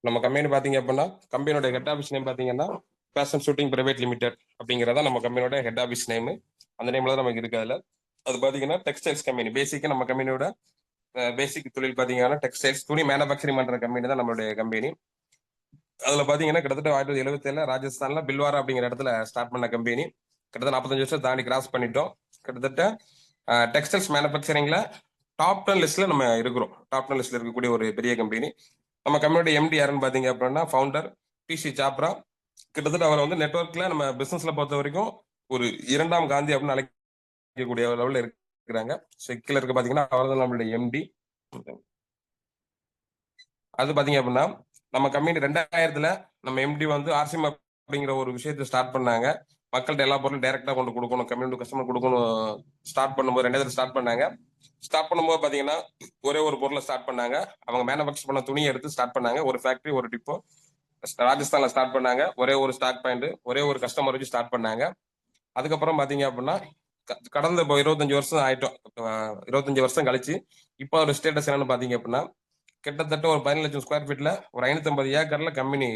நம்ம கம்பெனி பாத்தீங்க அப்படின்னா கம்பெனியோட ஹெட் ஆஃபீஸ் நேம் பாத்தீங்கன்னா பேஷன் ஷூட்டிங் பிரைவேட் லிமிடெட் அப்படிங்கிறதா நம்ம கம்பெனியோட ஹெட் ஆஃபீஸ் நேம். அந்த நேம்ல தான் நமக்கு இருக்கு. அதுல அது பாத்தீங்கன்னா டெக்ஸ்டைல்ஸ் கம்பெனி. பேசிக்கா நம்ம கம்பெனியோட பேசிக் தொழில் பாத்தீங்கன்னா டெக்ஸ்டைல்ஸ் துணி மேனுஃபேக்சரிங் பண்ற கம்பெனி தான் நம்மளுடைய கம்பெனி. அதுல பாத்தீங்கன்னா கிட்டத்தட்ட 1977 ராஜஸ்தான்ல பில்வாரா அப்படிங்கிற இடத்துல ஸ்டார்ட் பண்ண கம்பெனி. கிட்டத்தட்ட 45 வருஷம் தாண்டி கிராஸ் பண்ணிட்டோம். கிட்டத்தட்ட டெக்ஸ்டைல்ஸ் மேனுஃபேக்சரிங்ல டாப் 10 லிஸ்ட்ல நம்ம இருக்கிறோம். டாப் 10 லிஸ்ட்ல இருக்கக்கூடிய ஒரு பெரிய கம்பெனி. நம்ம கம்பெனியோட எம்டி யாருன்னு பாத்தீங்க அப்படின்னா ஃபவுண்டர் டிசி சாப்ரா. கிட்டத்தட்ட அவர் வந்து நெட்ஒர்க்ல நம்ம பிசினஸ்ல பொறுத்த வரைக்கும் ஒரு இரண்டாம் காந்தி அப்படின்னு அழைக்கக்கூடிய லெவல்ல இருக்கிறாங்க. கீழே இருக்க பாத்தீங்கன்னா அவர் தான் நம்மளுடைய எம்டி. அது பாத்தீங்க அப்படின்னா நம்ம கம்பெனி 2000ல நம்ம எம்டி வந்து ஆர்சிஎம் அப்படிங்கிற ஒரு விஷயத்தை ஸ்டார்ட் பண்ணாங்க. மக்கள்கிட்ட எல்லா பொருளும் டைரக்டா கொண்டு கொடுக்கணும், கம்யூனிட்டி கஸ்டமர் கொடுக்கணும். ஸ்டார்ட் பண்ணும்போது 2000 ஸ்டார்ட் பண்ணாங்க. ஸ்டார்ட் பண்ணும்போது பாத்தீங்கன்னா ஒரே ஒரு பொருளை ஸ்டார்ட் பண்ணாங்க. அவங்க மேனுஃபேக்சர் பண்ண துணியை எடுத்து ஸ்டார்ட் பண்ணாங்க. ஒரு ஃபேக்டரி, ஒரு டிப்போ ராஜஸ்தான்ல ஸ்டார்ட் பண்ணாங்க. ஒரே ஒரு ஸ்டாக் பாயிண்ட், ஒரே ஒரு கஸ்டமர் வச்சு ஸ்டார்ட் பண்ணாங்க. அதுக்கப்புறம் பாத்தீங்க அப்படின்னா கடந்த 25 வருஷம் ஆயிட்டோம். 25 வருஷம் கழிச்சு இப்போ ஒரு ஸ்டேட்டஸ் என்னன்னு பாத்தீங்க அப்படின்னா கிட்டத்தட்ட ஒரு 17 லட்சம் ஸ்கொயர் ஃபீட்ல ஒரு 550 ஏக்கர்ல கம்பெனி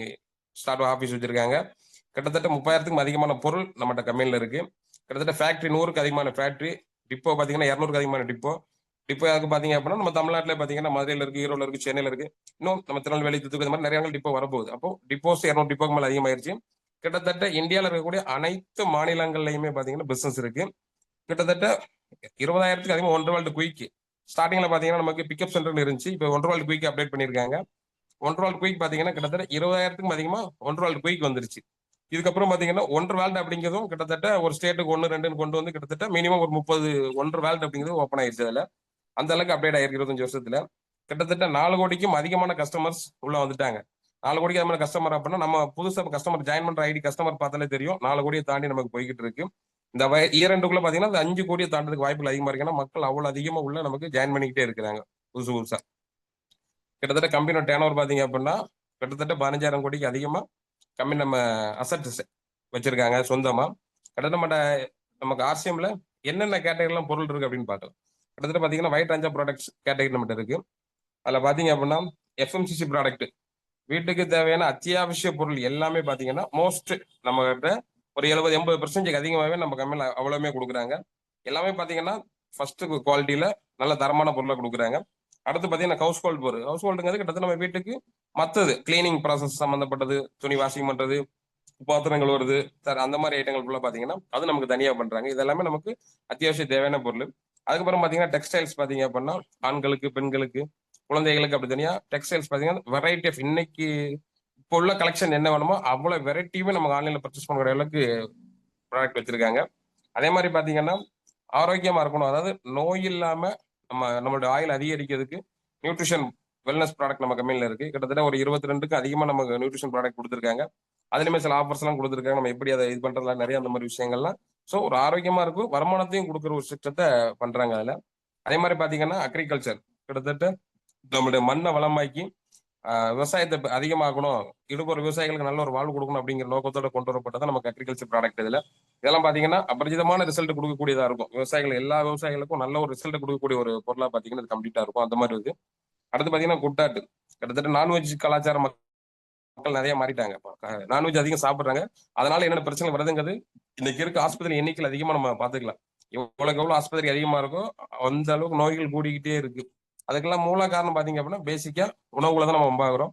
ஸ்டார்ட் ஆஃபீஸ் வச்சிருக்காங்க. கிட்டத்தட்ட 30,000க்கும் அதிகமான பொருள் நம்மகிட்ட கம்பெனில இருக்கு. கிட்டத்தட்ட ஃபேக்டரி 100க்கு அதிகமான ஃபேக்டரி, டிப்போ பாத்தீங்கன்னா 200க்கு அதிகமான டிப்போ. டிப்போ யாருக்கு பாத்தீங்க அப்படின்னா நம்ம தமிழ்நாட்டிலே பாத்தீங்கன்னா மதுரையில இருக்கு, ஈரோடுல இருக்கு, சென்னையில இருக்கு, இன்னும் நம்ம திருநெல்வேலி, தூத்துக்குடி, இந்த மாதிரி நிறைய டிப்போ வரப்போகுது. அப்போ டிப்போஸ் 200 டிப்போக்கு மேல அதிகமாயிருச்சு. கிட்டத்தட்ட இந்தியாவில் இருக்கக்கூடிய அனைத்து மாநிலங்கள்லயுமே பாத்தீங்கன்னா பிசினஸ் இருக்கு. கிட்டத்தட்ட 20,000க்கு அதிகமாக ஒன்றரை வேர்ல்டு குயிக். ஸ்டார்டிங்ல பாத்தீங்கன்னா நமக்கு பிக்கப் சென்டர் இருந்துச்சு. இப்போ ஒன்றரை வேர்ல்டு குயிக் அப்டேட் பண்ணிருக்காங்க. ஒன்றரை வேர்ல்டு குயிக் பாத்தீங்கன்னா கிட்டத்தட்ட 20,000க்கும் அதிகமா ஒன்றரை வேர்ல்டு குயிக் வந்துருச்சு. இதுக்கப்புறம் பாத்தீங்கன்னா ஒன்றரை வேல்ட் அப்படிங்கிறதும் கிட்டத்தட்ட ஒரு ஸ்டேட்டுக்கு 1 2 கொண்டு வந்து கிட்டத்தட்ட மினிமம் ஒரு 30 ஒன்றரை வேல்ட் அப்படிங்கிறது ஓப்பன் ஆயிருச்சு. அதுல அந்த அளவுக்கு அப்டேட் ஆயிருக்கு 25 வருஷத்துல. கிட்டத்தட்ட 4 கோடிக்கும் அதிகமான கஸ்டமர்ஸ் உள்ள வந்துட்டாங்க. 4 கோடிக்கு அதிகமான கஸ்டமர் அப்படின்னா நம்ம புதுசா கஸ்டமர் ஜாயின் பண்ற ஐடி கஸ்டமர் பார்த்தாலே தெரியும் 4 கோடியை தாண்டி நமக்கு போய்கிட்டு இருக்கு. இந்த இயர் பாத்தீங்கன்னா இந்த 5 கோடியை தாண்டதுக்கு வாய்ப்புகள் அதிகமா இருக்கு. ஏன்னா மக்கள் அவ்வளவு அதிகமா உள்ள நமக்கு ஜாயின் பண்ணிக்கிட்டே இருக்கிறாங்க புதுசு புதுசா. கிட்டத்தட்ட கம்பெனியோட டேர்ன் ஓவர் பாத்தீங்க அப்படின்னா கிட்டத்தட்ட 15,000 கோடிக்கு அதிகமா கம்பெனி நம்ம அசட்ஸ் வச்சிருக்காங்க சொந்தமா. கிட்டத்தட்ட நமக்கு ஆர்சிஎம்ல என்னென்ன கேட்டகரிலாம் பொருள் இருக்கு அப்படின்னு பார்க்கலாம். கிட்டத்தட்ட பாத்தீங்கன்னா wide range of products category நம்மகிட்ட இருக்கு. அதுல பாத்தீங்க அப்படின்னா எஃப்எம்சிசி ப்ராடக்ட், வீட்டுக்கு தேவையான அத்தியாவசிய பொருள் எல்லாமே பாத்தீங்கன்னா மோஸ்ட் நம்ம கிட்ட ஒரு 70-80% அதிகமாகவே நம்ம கம்பெனில அவ்வளவுமே கொடுக்குறாங்க. எல்லாமே பாத்தீங்கன்னா ஃபர்ஸ்ட் குவாலிட்டியில நல்ல தரமான பொருளை கொடுக்குறாங்க. அடுத்து பாத்தீங்கன்னா ஹவுஸ் ஹோல்ட் பொருள். ஹவுஸ் ஹோல்டுங்கிறது கிட்டத்தட்ட நம்ம வீட்டுக்கு மத்தது கிளீனிங் ப்ராசஸ் சம்பந்தப்பட்டது, துணி வாஷிங் பண்றது, பாத்திரங்கள் வருது சார், அந்த மாதிரி ஐட்டங்கள் ஃபுல்லா பாத்தீங்கன்னா அது நமக்கு தனியா பண்றாங்க. இது எல்லாமே நமக்கு அத்தியாவசிய தேவையான பொருள். அதுக்கப்புறம் பாத்தீங்கன்னா டெக்ஸ்டைல்ஸ் பாத்தீங்க அப்படின்னா ஆண்களுக்கு, பெண்களுக்கு, குழந்தைகளுக்கு அப்படி தனியா டெக்ஸ்டைல்ஸ் பாத்தீங்கன்னா வெரைட்டி ஆஃப் இன்னைக்கு இப்போ உள்ள கலெக்ஷன் என்ன வேணுமோ அவ்வளவு வெரைட்டியுமே நம்ம ஆன்லைன்ல பர்ச்சேஸ் பண்ணுற அளவுக்கு ப்ராடக்ட் வச்சிருக்காங்க. அதே மாதிரி பாத்தீங்கன்னா ஆரோக்கியமா இருக்கணும், அதாவது நோய் இல்லாம நம்மளோட ஆயில் அதிகரிக்கிறதுக்கு நியூட்ரிஷன் வெல்னஸ் ப்ராடக்ட் நம்ம கம்பெனில இருக்கு. கிட்டத்தட்ட ஒரு 22க்கும் அதிகமா நமக்கு நியூட்ரிஷன் ப்ராடக்ட் கொடுத்துருக்காங்க. அதுலயுமே சில ஆஃபர்ஸ் எல்லாம் கொடுத்துருக்காங்க. நம்ம எப்படி அதை இது பண்றதுலாம் நிறைய அந்த மாதிரி விஷயங்கள்லாம். ஸோ ஒரு ஆரோக்கியமா இருக்கும், வருமானத்தையும் கொடுக்குற ஒரு சிஸ்டத்தை பண்றாங்க அதுல. அதே மாதிரி பாத்தீங்கன்னா அக்ரிகல்ச்சர் கிட்டத்தட்ட நம்மளுடைய மண்ணை வளமாக்கி விவசாயத்தை அதிகமாக்கணும், இடுபொரு விவசாயிகளுக்கு நல்ல ஒரு வாழ்வு கொடுக்கணும் அப்படிங்கிற நோக்கத்தோட கொண்டு வரப்பட்டதான் நமக்கு அக்ரிகல்ச்சர் ப்ராடக்ட். இதுல இதெல்லாம் பாத்தீங்கன்னா அபரிஜிதமான ரிசல்ட் கொடுக்கக்கூடியதா இருக்கும். விவசாயிகள் எல்லா விவசாயிகளுக்கும் நல்ல ஒரு ரிசல்ட் கொடுக்கக்கூடிய ஒரு பொருளா பாத்தீங்கன்னா இது கம்ப்ளீட்டா இருக்கும். அந்த மாதிரி இருக்கு. அடுத்து பாத்தீங்கன்னா குட்டாட்டு, கிட்டத்தட்ட நான்வெஜ் கலாச்சாரம் மக்கள் நிறைய மாறிட்டாங்க. நான்வெஜ் அதிகம் சாப்பிடுறாங்க. அதனால என்னென்ன பிரச்சனை வருதுங்கிறது இன்னைக்கு இருக்க ஆஸ்பத்திரி எண்ணிக்கையில் அதிகமா நம்ம பாத்துக்கலாம். எவ்வளவுக்கு எவ்வளவு ஆஸ்பத்திரி அதிகமா இருக்கும் அந்த அளவுக்கு நோய்கள் கூடிக்கிட்டே இருக்கு. அதுக்கெல்லாம் மூல காரணம் பாத்தீங்க அப்படின்னா பேசிக்கா உணவுல தான் நம்ம உண்டாகிறோம்.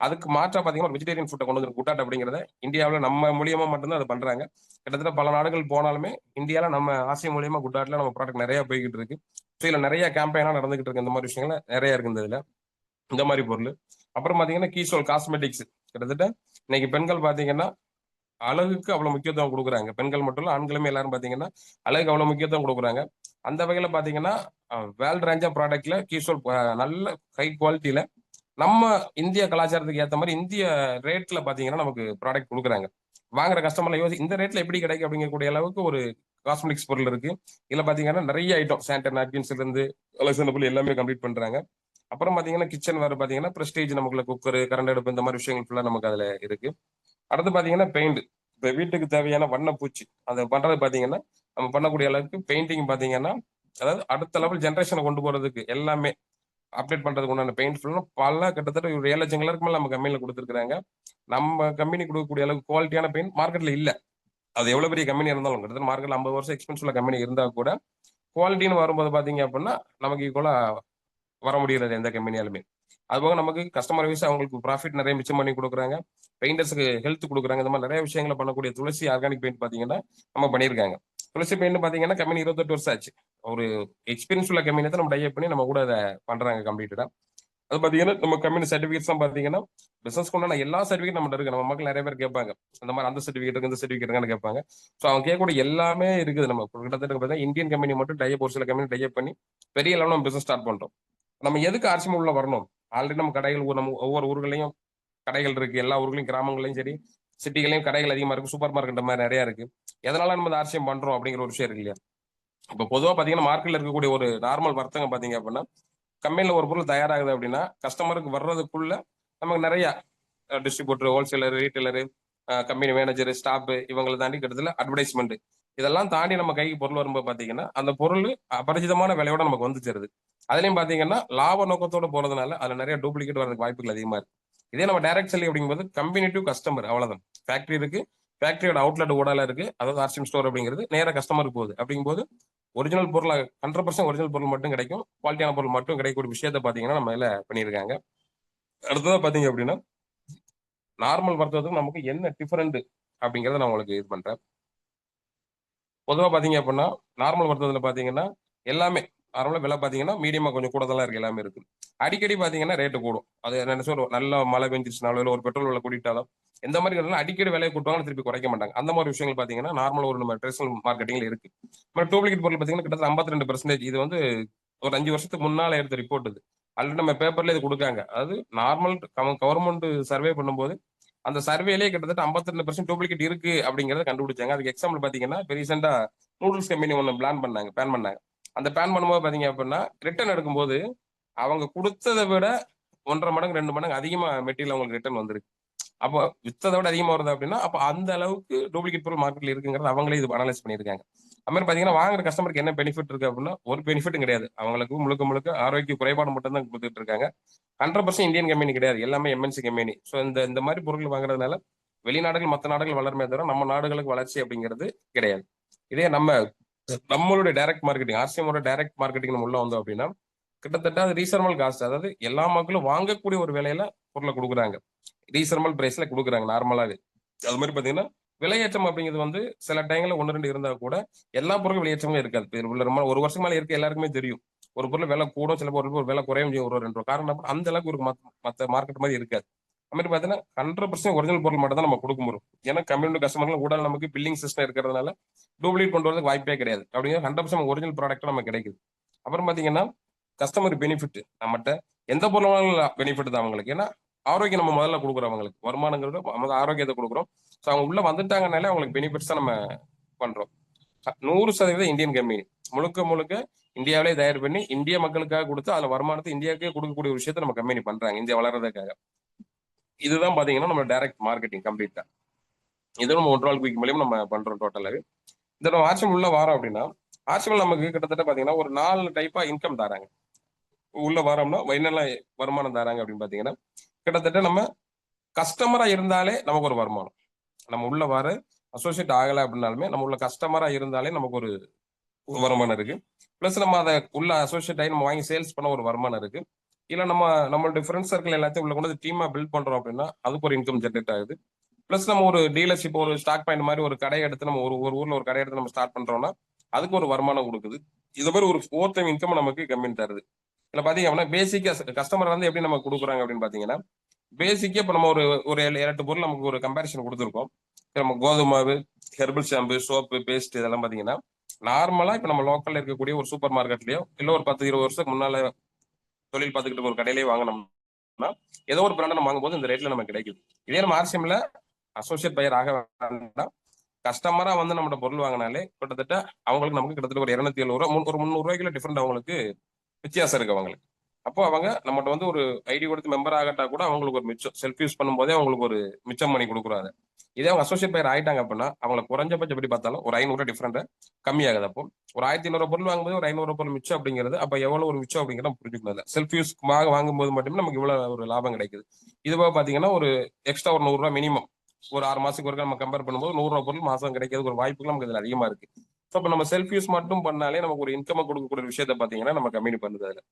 அதுக்கு மாற்றா பாத்தீங்கன்னா ஒரு வெஜிடேரியன் ஃபுட்டை கொண்டு வந்து குட்டாட் அப்படிங்கிறத இந்தியாவில் நம்ம மூலியமா மட்டும்தான் அதை பண்றாங்க. கிட்டத்தட்ட பல நாடுகள் போனாலுமே இந்தியாவில நம்ம ஆசிய மூலியமா குட்டாட்ல நம்ம ப்ராடக்ட் நிறைய போய்கிட்டு இருக்கு. ஸோ இதுல நிறைய கேம்பெயினா நடந்துகிட்டு இருக்கு. இந்த மாதிரி விஷயங்கள் நிறைய இருக்கு இதுல, இந்த மாதிரி பொருள். அப்புறம் பாத்தீங்கன்னா கீசோல் காஸ்மெட்டிக்ஸ், கிட்டத்தட்ட இன்னைக்கு பெண்கள் பாத்தீங்கன்னா அழகுக்கு அவ்வளவு முக்கியத்துவம் கொடுக்குறாங்க. பெண்கள் மட்டும் இல்ல ஆண்களுமே எல்லாரும் பாத்தீங்கன்னா அழகுக்கு அவ்வளவு முக்கியத்துவம் கொடுக்குறாங்க. அந்த வகையில பாத்தீங்கன்னா வேர்ல்ட் ரேஞ்ச் ஆஃப் ப்ராடக்ட்ல கீசோல் நல்ல ஹை குவாலிட்டியில நம்ம இந்திய கலாச்சாரத்துக்கு ஏற்ற மாதிரி இந்திய ரேட்ல பாத்தீங்கன்னா நமக்கு ப்ராடக்ட் கொடுக்குறாங்க. வாங்குற கஸ்டமர்ல யோசி இந்த ரேட்ல எப்படி கிடைக்கும் அப்படிங்கக்கூடிய அளவுக்கு ஒரு காஸ்மெட்டிக்ஸ் பொருள் இருக்கு. இதுல பாத்தீங்கன்னா நிறைய ஐட்டம் சானிட்டரி நாப்கின்ஸ்ல இருந்து பொருள் எல்லாமே கம்ப்ளீட் பண்றாங்க. அப்புறம் பாத்தீங்கன்னா கிச்சன் வேற பாத்தீங்கன்னா பிரஸ்டீஜ் நமக்குள்ள குக்கர், கரண்ட் அடுப்பு, இந்த மாதிரி விஷயங்கள் ஃபுல்லா நமக்கு அதுல இருக்கு. அடுத்து பாத்தீங்கன்னா பெயிண்ட், இப்ப வீட்டுக்கு தேவையான வண்ணப்பூச்சி அதை பண்றது பாத்தீங்கன்னா நம்ம பண்ணக்கூடிய அளவுக்கு பெயிண்டிங் பாத்தீங்கன்னா அதாவது அடுத்த லெவல் ஜென்ரேஷனை கொண்டு போறதுக்கு எல்லாமே அப்டேட் பண்றதுக்கு உண்டான பெயிண்ட் ஃபுல்லும் பல கிட்டத்தட்ட ஒரு 7 லட்சம் கலருக்கு மேல நம்ம கம்பெனில கொடுத்துருக்காங்க. நம்ம கம்பெனி கொடுக்கக்கூடிய அளவுக்கு குவாலிட்டியான பெயிண்ட் மார்க்கெட்ல இல்ல. அது எவ்வளவு பெரிய கம்பெனி இருந்தாலும் கிட்டத்தட்ட மார்க்கெட்ல 50 வருஷம் எக்ஸ்பென்ஸ் உள்ள கம்பெனி இருந்தா கூட குவாலிட்டின்னு வரும்போது பாத்தீங்க அப்படின்னா நமக்கு ஈக்குவலா வர முடியறது எந்த கம்பெனியாலுமே. அதுபோக நமக்கு கஸ்டமர் வைஸ் அவங்களுக்கு ப்ராஃபிட் நிறைய மிச்சம் பண்ணி கொடுக்குறாங்க. பெயிண்டர்ஸ்க்கு ஹெல்த் கொடுக்குறாங்க. இந்த மாதிரி நிறைய விஷயங்களை பண்ணக்கூடிய துளசி ஆர்கானிக் பெயிண்ட் பாத்தீங்கன்னா நம்ம பண்ணியிருக்காங்க. துளசி பெயிண்ட் பாத்தீங்கன்னா கம்பெனி 28 வருஷம் ஆச்சு. ஒரு எக்ஸ்பீரியன்ஸ் உள்ள கம்பெனி தான் நம்ம டைப் பண்ணி நம்ம கூட அதை பண்றாங்க கம்ப்ளீட்டடா. அது பாத்தீங்கன்னா நம்ம கம்பெனி சர்டிபிகேட்ஸ் தான் பாத்தீங்கன்னா பிசினஸ் கொண்டான எல்லா சர்டிபிகேட் நம்ம இருக்கு. நம்ம மக்கள் நிறைய பேர் கேட்பாங்க அந்த மாதிரி அந்த சர்டிபிகேட் இருக்கு இந்த சர்டிபிகேட் இருக்கான்னு கேட்பாங்க. ஸோ அவங்க கேட்கக்கூடிய எல்லாமே இருக்குது. நம்ம கிட்டத்தட்ட பார்த்தீங்கன்னா இந்தியன் கம்பெனி மட்டும் டைப் ஒரு சில கம்பெனி டைப் பண்ணி பெரிய லெவலில் நம்ம பிசினஸ் ஸ்டார்ட் பண்றோம். நம்ம எதுக்கு ஆர்சிஎம் உள்ள வரணும்? ஆல்ரெடி நம்ம கடைகள் நம்ம ஒவ்வொரு ஊர்களையும் கடைகள் இருக்கு. எல்லா ஊர்களையும் கிராமங்களையும் சரி சிட்டிகளையும் கடைகள் அதிகமா இருக்கு. சூப்பர் மார்க்கெட் மாதிரி நிறைய இருக்கு. எதனால நம்ம ஆர்சிஎம் பண்றோம் அப்படிங்கிற ஒரு விஷயம் இருக்கு இல்லையா? இப்போ பொதுவாக பார்த்தீங்கன்னா மார்க்கெட்ல இருக்கக்கூடிய ஒரு நார்மல் வர்த்தகம் பார்த்தீங்க அப்படின்னா கம்பெனில ஒரு பொருள் தயாராகுது அப்படின்னா கஸ்டமருக்கு வர்றதுக்குள்ள நமக்கு நிறைய distributor, wholesaler, retailer, company manager, staff இவங்களை தாண்டி கிட்டத்தட்ட அட்வர்டைஸ்மெண்ட் இதெல்லாம் தாண்டி நம்ம கைக்கு பொருள் வரும்போது பாத்தீங்கன்னா அந்த பொருள் அபரிஜிதமான விலையோட நமக்கு வந்து சேருது. அதுலயும் பாத்தீங்கன்னா லாப நோக்கத்தோட போறதுனால அதுல நிறைய டூப்ளிகேட் வரதுக்கு வாய்ப்புகள் அதிகமா இருக்கு. இதே நம்ம டைரக்ட் செல்லிங் அப்படிங்கும்போது கம்பெனி டு கஸ்டமர் அவ்வளவுதான். ஃபேக்டரி இருக்கு, ஃபேக்டரியோட அவுட்லெட் ஓடால இருக்கு, அதாவது ஆர்சிஎம் ஸ்டோர் அப்படிங்கிறது நேர கஸ்டமருக்கு போகுது. அப்படிங்கும்போது ஒரிஜினல் பொருள் 100% ஒரிஜினல் பொருள் மட்டும் கிடைக்கும், குவாலிட்டியான பொருள் மட்டும் கிடைக்கக்கூடிய விஷயத்த பாத்தீங்கன்னா நம்ம இதுல பண்ணியிருக்காங்க. அடுத்ததா பாத்தீங்க அப்படின்னா நார்மல் வர்த்தகத்துக்கு நமக்கு என்ன டிஃபரெண்ட் அப்படிங்கறத நான் உங்களுக்கு இது பண்றேன். பொதுவா பாத்தீங்க அப்படின்னா நார்மல் வர்த்தகத்துல பாத்தீங்கன்னா எல்லாமே நார்மலா விலை பாத்தீங்கன்னா மீடியமா கொஞ்சம் கூடதெல்லாம் இருக்கு, எல்லாமே இருக்கு. அடிக்கடி பாத்தீங்கன்னா ரேட்டு கூடும். அது என்ன ஒரு நல்ல மழை பெஞ்சிருச்சுனாலோ இல்லை ஒரு பெட்ரோல் விலை கூட்டிட்டாலும் எந்த மாதிரி அடிக்கடி விலையை கூட்டுவாங்க, திருப்பி குறைக்க மாட்டாங்க. அந்த மாதிரி விஷயங்கள் பாத்தீங்கன்னா நார்மல் ஒரு நம்ம ட்ரெடிஷனல் மார்க்கெட்டிங்ல இருக்கு. டூப்ளிகேட் பொருள் பாத்தீங்கன்னா கிட்டத்தட்ட 52% இது வந்து ஒரு 5 வருஷத்துக்கு முன்னால எடுத்த ரிப்போர்ட் இது. ஆல்ரெடி நம்ம பேப்பர்ல இது கொடுக்காங்க. அதாவது நார்மல் கவர்மெண்ட் சர்வே பண்ணும்போது அந்த சர்வேலே கிட்டத்தட்ட 52% டூப்ளிகேட் இருக்கு அப்படிங்கறத கண்டுபிடிச்சாங்க. அதுக்கு எக்ஸாம்பிள் பாத்தீங்கன்னா ரீசெண்டா நூடுல்ஸ் கம்பெனி ஒன்று பேன் பண்ணாங்க. அந்த பேன் பண்ணும்போது பாத்தீங்க அப்படின்னா ரிட்டர்ன் எடுக்கும்போது அவங்க கொடுத்ததை விட 1.5 மடங்கு 2 மடங்கு அதிகமா மெட்டீரியல் அவங்களுக்கு ரிட்டர்ன் வந்திருக்கு. அப்போ வித்ததை விட அதிகமா வருது அப்படின்னா அப்ப அந்த அளவுக்கு டூப்ளிகேட் பொருள் மார்க்கெட்ல இருக்குங்கிறது அவங்களே இது அனலைஸ் பண்ணியிருக்காங்க. அது மாதிரி பாத்தீங்கன்னா வாங்குற கஸ்டமருக்கு என்ன பெனிஃபிட் இருக்கு அப்படின்னா ஒரு பெனிஃபிட்டும் கிடையாது. அவங்களுக்கு முழுக்க முழுக்க ஆரோக்கிய குறைபாடு மட்டும் தான் கொடுத்துட்டு இருக்காங்க. 100% இந்தியன் கம்பெனி கிடையாது, எல்லாமே எம்என்சி கம்பெனி. ஸோ இந்த மாதிரி பொருட்கள் வாங்குறதுனால வெளிநாடுகள் மற்ற நாடுகள் வளருமே தவிர நம்ம நாடுகளுக்கு வளர்ச்சி அப்படிங்கிறது கிடையாது. இதே நம்மளுடைய டைரக்ட் மார்க்கெட்டிங் ஆர்சிஎமோட டைரக்ட் மார்க்கெட்டிங் நம்ம உள்ள வந்தோம் அப்படின்னா கிட்டத்தட்ட அது ரீசனபிள் காஸ்ட், அதாவது எல்லா மக்களும் வாங்கக்கூடிய ஒரு விலையில பொருளை கொடுக்குறாங்க. ரீசனபிள் பிரைஸ்ல கொடுக்குறாங்க நார்மலாவே. அது மாதிரி பாத்தீங்கன்னா விலையேற்றம் அப்படிங்கிறது வந்து சில டைம்ல 1-2 இருந்தா கூட எல்லா பொருளும் விலையேற்றமே இருக்காது. ஒரு வருஷம் மேல இருக்க எல்லாருக்குமே தெரியும். ஒரு பொருள் விலை கூடும், சில பொருள் விலை குறையும் செய்யும். ஒரு 2 காரணம் அந்த அளவுக்கு ஒரு மத்த மார்க்கெட் மாதிரி இருக்காது. அது மாதிரி பாத்தீங்கன்னா 100% ஒரிஜினல் பொருள் மட்டும் தான் நம்ம கொடுக்க முடியும். ஏன்னா கம்யூனிட்டி கஸ்டமர்கள் கூட நமக்கு பில்லிங் சிஸ்டம் இருக்கிறதுனால டூப்ளிகேட் கொண்டு வரதுக்கு வாய்ப்பே கிடையாது. அப்படிங்கிற 100% ஒரிஜினல் ப்ராடக்ட் நமக்கு கிடைக்குது. அப்புறம் பாத்தீங்கன்னா கஸ்டமர் பெனிஃபிட் நம்மகிட்ட எந்த பொருளாலும் பெனிஃபிட் தான் அவங்களுக்கு. ஏன்னா ஆரோக்கியம் நம்ம முதல்ல கொடுக்குறோம், அவங்களுக்கு வருமானங்கிறது முதல்ல ஆரோக்கியத்தை கொடுக்குறோம். ஸோ அவங்க உள்ள வந்துட்டாங்கனாலே அவங்களுக்கு பெனிஃபிட்ஸ் தான் நம்ம பண்றோம். 100% இந்தியன் கம்பெனி முழுக்க முழுக்க இந்தியாவிலே தயார் பண்ணி இந்திய மக்களுக்காக கொடுத்து அதுல வருமானத்தை இந்தியாவுக்கே கொடுக்கக்கூடிய ஒரு விஷயத்த நம்ம கம்பெனி பண்றாங்க இந்தியா வளர்றதுக்காக. இதுதான் பாத்தீங்கன்னா நம்ம டைரக்ட் மார்க்கெட்டிங் கம்ப்ளீட்டா. இது நம்ம ஒன்றால் குயிக் மூலியம் நம்ம பண்றோம் டோட்டலாவே. இந்த நம்ம ஆர்சிஎம் உள்ள வாரம் அப்படின்னா ஆர்சிஎம் நமக்கு கிட்டத்தட்ட பாத்தீங்கன்னா ஒரு 4 டைப்பா இன்கம் தராங்க. உள்ள வரோம்னா என்னெல்லாம் வருமானம் தராங்க அப்படின்னு பாத்தீங்கன்னா கிட்டத்தட்ட நம்ம கஸ்டமரா இருந்தாலே நமக்கு ஒரு வருமானம். நம்ம உள்ள வர அசோசியேட் ஆகல அப்படின்னாலுமே நம்ம உள்ள கஸ்டமரா இருந்தாலே நமக்கு ஒரு வருமானம் இருக்கு. பிளஸ் நம்ம அதை உள்ள அசோசியேட் ஆகி நம்ம வாங்கி சேல்ஸ் பண்ண ஒரு வருமானம் இருக்கு. இல்ல நம்மளுடைய ஃப்ரெண்ட் சர்க்கிள் எல்லாத்தையும் உள்ள கொண்டு டீமா பில்ட் பண்றோம் அப்படின்னா அதுக்கு ஒரு இன்கம் ஜென்ரேட் ஆகுது. பிளஸ் நம்ம ஒரு டீலர்ஷிப் ஒரு ஸ்டாக் பாயிண்ட் மாதிரி ஒரு கடை எடுத்து நம்ம ஒரு ஊர்ல ஒரு கடை எடுத்து நம்ம ஸ்டார்ட் பண்றோம்னா அதுக்கு ஒரு வருமானம் கொடுக்குது. இது மாதிரி ஒரு 4 டைம் இன்கம் நமக்கு கம்பெனி தருது. இதுல பாத்தீங்க அப்படின்னா பேசிக்கா கஸ்டமர் வந்து எப்படி நம்ம கொடுக்குறாங்க அப்படின்னு பாத்தீங்கன்னா பேசிக்கா இப்ப நம்ம ஒரு ஒரு 8 பொருள் நமக்கு ஒரு கம்பேரிசன் கொடுத்துருக்கோம். நம்ம கோதுமை மாவு, ஹெர்பல் ஷாம்பு, சோப்பு, பேஸ்ட் இதெல்லாம் பாத்தீங்கன்னா நார்மலா இப்ப நம்ம லோக்கல்ல இருக்கக்கூடிய ஒரு சூப்பர் மார்க்கெட்லயோ இல்ல ஒரு 10-20 வருஷத்துக்கு முன்னால தொழில் பார்த்துக்கிட்டு ஒரு கடையிலேயே வாங்கினோம்னா ஏதோ ஒரு பிராண்டை நம்ம வாங்கும்போது இந்த ரேட்ல நமக்கு கிடைக்குது. இதே நம்ம ஆர்சிஎம்ல அசோசியேட் பையர் ஆக வேண்டாம், கஸ்டமரா வந்து நம்ம பொருள் வாங்கினாலே கிட்டத்தட்ட அவங்களுக்கு நமக்கு கிட்டத்தட்ட ஒரு 270 ரூபா ஒரு 300 ரூபாய்க்குள்ள டிஃபரெண்ட் அவங்களுக்கு வித்தியாசம் இருக்கு அவங்களுக்கு. அப்போ அவங்க நம்மகிட்ட வந்து ஒரு ஐடி கொடுத்து மெம்பர் ஆகட்டா கூட அவங்களுக்கு ஒரு மிச்சம் செல்ஃப் யூஸ் பண்ணும்போதே அவங்களுக்கு ஒரு மிச்சம் பண்ணி கொடுக்குறாங்க. இதே அவங்க அசோசியேட் பையர் ஆயிட்டாங்க அப்படின்னா அவங்கள குறைஞ்சபட்சம் எப்படி பார்த்தாலும் ஒரு 500 டிஃபரெண்ட் கம்மியாகுது. அப்போ ஒரு 1500 பொருள் வாங்கும்போது ஒரு 500 பொருள் மிச்சம் அப்படிங்கிறது அப்ப எவ்வளவு ஒரு மிச்சம் அப்படிங்கிறத நம்ம புரிஞ்சுக்கணும். செல்ஃப் யூஸ்க்காக வாங்கும்போது மட்டுமே நமக்கு இவ்வளவு ஒரு லாபம் கிடைக்குது. இதுவாக பாத்தீங்கன்னா ஒரு எக்ஸ்ட்ரா ஒரு 100 ரூபாய் மினிமம் ஒரு 6 மாசத்துக்கு ஒருக்கா நம்ம கம்பேர் பண்ணும்போது 100 ரூபாய் பொருள் மாசம் கிடைக்கிறதுக்கு ஒரு வாய்ப்புகள் நமக்கு இதுல அதிகமா இருக்கு. ஸோ அப்ப நம்ம செல்ஃப் யூஸ் மட்டும் பண்ணாலே நமக்கு ஒரு இன்கம் கொடுக்கக்கூடிய விஷயத்த பாத்தீங்கன்னா நம்ம கம்பெனி பண்ணுது. அதுல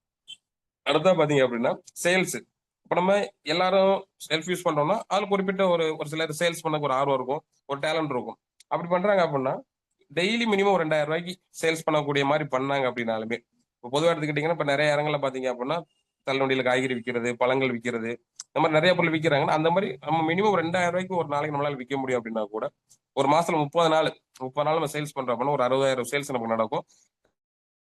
அடுத்தா பாத்தீங்க அப்படின்னா சேல்ஸ். இப்ப நம்ம எல்லாரும் செல்ஃப் யூஸ் பண்றோம்னா அதுல குறிப்பிட்ட ஒரு ஒரு சிலர் சேல்ஸ் பண்ண ஒரு ஆர்வம் இருக்கும், ஒரு டேலண்ட் இருக்கும். அப்படி பண்றாங்க அப்படின்னா டெய்லி மினிமம் ஒரு 2000 ரூபாய்க்கு சேல்ஸ் பண்ணக்கூடிய மாதிரி பண்ணாங்க அப்படின்னாலுமே, இப்போ பொதுவாக எடுத்துக்கிட்டீங்கன்னா இப்ப நிறைய இடங்கள்ல பாத்தீங்க அப்படின்னா தள்ளுவண்டியில காய்கறி விற்கிறது, பழங்கள் விற்கிறது, இந்த மாதிரி நிறைய பொருள் விற்கிறாங்கன்னா அந்த மாதிரி நம்ம மினிமம் 2000 ரூபாய்க்கு ஒரு நாளைக்கு நம்மளால விற்க முடியும் அப்படின்னா கூட ஒரு மாசத்துல 30 நாள் நம்ம சேல்ஸ் பண்றோம் அப்படின்னா ஒரு 60,000 சேல்ஸ் நமக்கு நடக்கும்.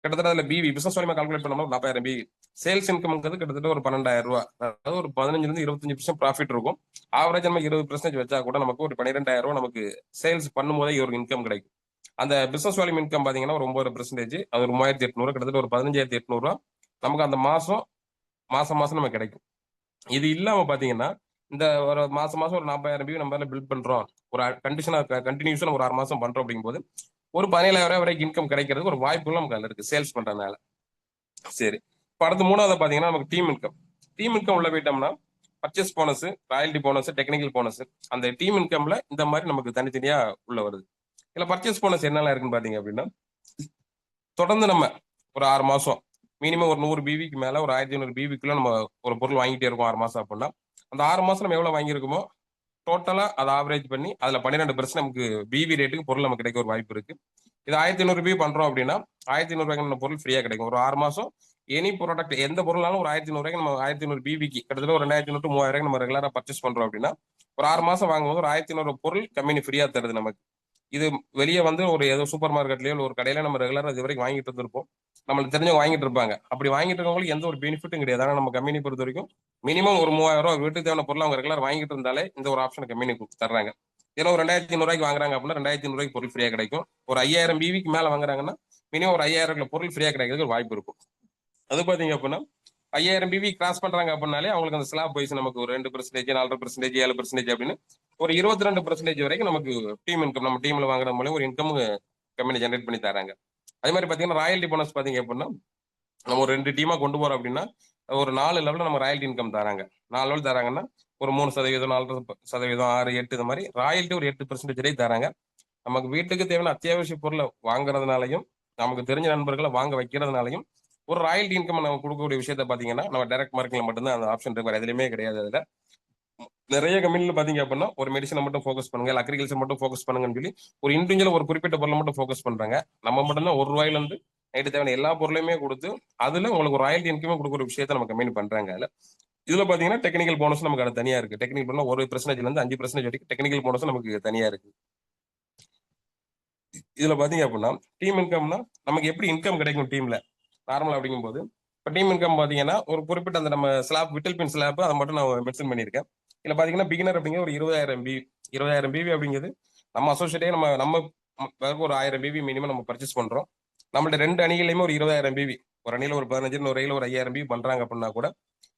கிட்டத்தட்ட அதுல பிவி பிசினஸ் வலிமா கால்குலேட் பண்ணோம்னா 40,000 பிவி சேல்ஸ் இன்கம்ங்கிறது கிட்டத்தட்ட ஒரு 12,000 ரூபாய், அதாவது ஒரு 15-25% ப்ராஃபிட் இருக்கும். ஆவரேஜ் நம்ம 20% வச்சா கூட நமக்கு ஒரு 12,000 ரூபாய் நமக்கு சேல்ஸ் பண்ணும்போதே ஒரு இன்கம் கிடைக்கும். அந்த பிசினஸ் வால்யூம் இன்கம் பாத்தீங்கன்னா ஒரு 9%, அது ஒரு 3,800, கிட்டத்தட்ட ஒரு 15,800 ரூபாய் நமக்கு அந்த மாசம் மாசம் மாசம் நமக்கு கிடைக்கும். இது இல்லாம பாத்தீங்கன்னா இந்த ஒரு மாசம் மாசம் ஒரு 40,000 பிவி நம்ம பில்ட் பண்றோம், ஒரு கண்டிஷனா கண்டினியூஸா ஒரு 6 மாசம் பண்றோம் அப்படிங்கும்போது ஒரு 17,000 ரூபாய் வரைக்கும் இன்கம் கிடைக்கிறதுக்கு ஒரு வாய்ப்புகள் நமக்கு அதுல இருக்கு சேல்ஸ் பண்றதுனால. சரி, இப்ப அடுத்து மூணாவது பாத்தீங்கன்னா நமக்கு டீம் இன்கம். டீம் இன்கம் உள்ள போயிட்டோம்னா purchase bonus, royalty bonus, technical bonus, அந்த டீம் இன்கம்ல இந்த மாதிரி நமக்கு தனித்தனியா உள்ள வருது. இல்ல பர்ச்சேஸ் போனஸ் என்னெல்லாம் இருக்குன்னு பாத்தீங்க அப்படின்னா தொடர்ந்து நம்ம ஒரு 6 மாசம் மினிமம் ஒரு 100 பிவிக்கு மேல ஒரு 1500 பிவிக்குள்ள நம்ம ஒரு பொருள் வாங்கிட்டே இருக்கோம் 6 மாசம் அப்படின்னா அந்த 6 மாசம் நம்ம எவ்வளவு வாங்கியிருக்கோமோ டோட்டலா அதை ஆவரேஜ் பண்ணி அதுல 12% நமக்கு பிவி ரேட்டுக்கு பொருள் நமக்கு கிடைக்க ஒரு வாய்ப்பு இருக்கு. இது 1500 பிவி பண்றோம் அப்படின்னா 1500 நம்ம பொருள் ஃப்ரீயா கிடைக்கும். ஒரு 6 மாசம் எனி ப்ராடக்ட் எந்த பொருளாலும் ஒரு 1500 நம்ம 1500 பிவிக்கு கிட்டத்தட்ட ஒரு 2500 3000 நம்ம ரெகுலரா பர்ச்சேஸ் பண்றோம் அப்படின்னா ஒரு 6 மாசம் வாங்கும்போது ஒரு 1500 பொருள் கம்பெனி ஃப்ரீயா தருது நமக்கு. இது வெளியே வந்து ஒரு ஏதோ சூப்பர் மார்க்கெட்லயோ ஒரு கடையில நம்ம ரெகுலரா இது வரைக்கும் வாங்கிட்டு இருந்திருப்போம், நம்மளுக்கு தெரிஞ்சவங்க வாங்கிட்டு இருப்பாங்க. அப்படி வாங்கிட்டு இருக்கவங்களுக்கு எந்த ஒரு பெனிஃபிட்டும் கிடையாது. ஆனா நம்ம கம்பெனி பொறுத்த வரைக்கும் மினிமம் ஒரு 3000 ரூபாய் வீட்டுக்கு தேவையான பொருள் அவங்க ரெகுலர் வாங்கிட்டு இருந்தாலே இந்த ஒரு ஆப்ஷன் கம்பெனி தர்றாங்க. ஏன்னா ஒரு 2,500 வாங்குறாங்க அப்படின்னா 2,500 பொருள் ஃப்ரீயா கிடைக்கும். ஒரு 5000 பிவிக்கு மேல வாங்குறாங்கன்னா மினிமம் ஒரு 5000 பொருள் ஃப்ரீயா கிடைக்கிறதுக்கு ஒரு வாய்ப்பு இருக்கும். அது பாத்தீங்க அப்படின்னா 5000 பிவி கிராஸ் பண்றாங்க அப்படின்னாலே அவங்களுக்கு அந்த ஸ்லாப் வைஸ் நமக்கு ஒரு 2%, 4%, 7% அப்படின்னு ஒரு 22% வரைக்கும் நமக்கு டீம் இன்கம் நம்ம டீம்ல வாங்குற மூலம் ஒரு இன்கம் கம்பெனி ஜென்ரேட் பண்ணி தராங்க. அதே மாதிரி பாத்தீங்கன்னா ராயல்டி போனஸ் பாத்தீங்க அப்படின்னா நம்ம ஒரு 2 டீமா கொண்டு போறோம் அப்படின்னா ஒரு 4 லெவலில் நம்ம ராயல்டி இன்கம் தராங்க. 4 லெவல் தராங்கன்னா ஒரு 3%, 4%, 6, 8 இந்த மாதிரி ராயல்டி ஒரு 8% தராங்க. நமக்கு வீட்டுக்கு தேவையான அத்தியாவசிய பொருளை வாங்குறதுனாலையும் நமக்கு தெரிஞ்ச நண்பர்களை வாங்க வைக்கிறதுனாலையும் ஒரு ராயல்டி இன்கம் நம்ம கொடுக்கக்கூடிய விஷயத்த பாத்தீங்கன்னா நம்ம டைரக்ட் மார்க்கெட்ல மட்டும்தான் அந்த ஆப்ஷன் இருக்கு, வேற எதுலையுமே கிடையாது. அதுல நிறைய கம்பெனில பாத்தீங்க அப்படின்னா ஒரு மெடிசனை மட்டும் ஃபோக்கஸ் பண்ணுங்க, இல்ல அக்ரிகல்ச்சர் மட்டும் ஃபோக்கஸ் பண்ணுங்கன்னு சொல்லி ஒரு இண்டிவிஜுவல் ஒரு குறிப்பிட்ட பொருளை மட்டும் ஃபோக்கஸ் பண்றாங்க. நம்ம மட்டும்தான் ₹1 இருந்து நைட்டு தேவையான எல்லா பொருளையுமே கொடுத்து அதுல உங்களுக்கு ஒரு ராயல்டி இன்கமே கொடுக்குற விஷயத்த நம்ம கம்பெனி பண்றாங்க. அதுல இதுல பாத்தீங்கன்னா டெக்னிக்கல் போனஸ் நமக்கு அது தனியா இருக்கு. டெக்னிக்கல் போனா 1% இருந்து 5% வரைக்கும் டெக்னிக்கல் போனஸ் நமக்கு தனியா இருக்கு. இதுல பாத்தீங்க அப்படின்னா டீம் இன்கம்னா நமக்கு எப்படி இன்கம் கிடைக்கும் டீம்ல நார்மல் அப்படிங்கும்போது இப்போ டீம் இன்கம் பாத்தீங்கன்னா ஒரு குறிப்பிட்ட அந்த நம்ம ஸ்லாப் விட்டல் பின் ஸ்லாப் அதை மட்டும் நான் மென்ஷன் பண்ணியிருக்கேன். இதுல பாத்தீங்கன்னா பிகினர் அப்படிங்கிற ஒரு 20,000 பிவி 20,000 பிவி அப்படிங்கிறது நம்ம அசோசியேட்டே நம்ம நம்ம ஒரு 1000 பிவி மினிமம் நம்ம பர்ச்சேஸ் பண்றோம். நம்மள்ட்ட ரெண்டு அணிகளையுமே ஒரு 20,000 பிவி, ஒரு அணியில ஒரு 15, ஒரு அணியில ஒரு 5,000 பிவி பண்றாங்க அப்படின்னா கூட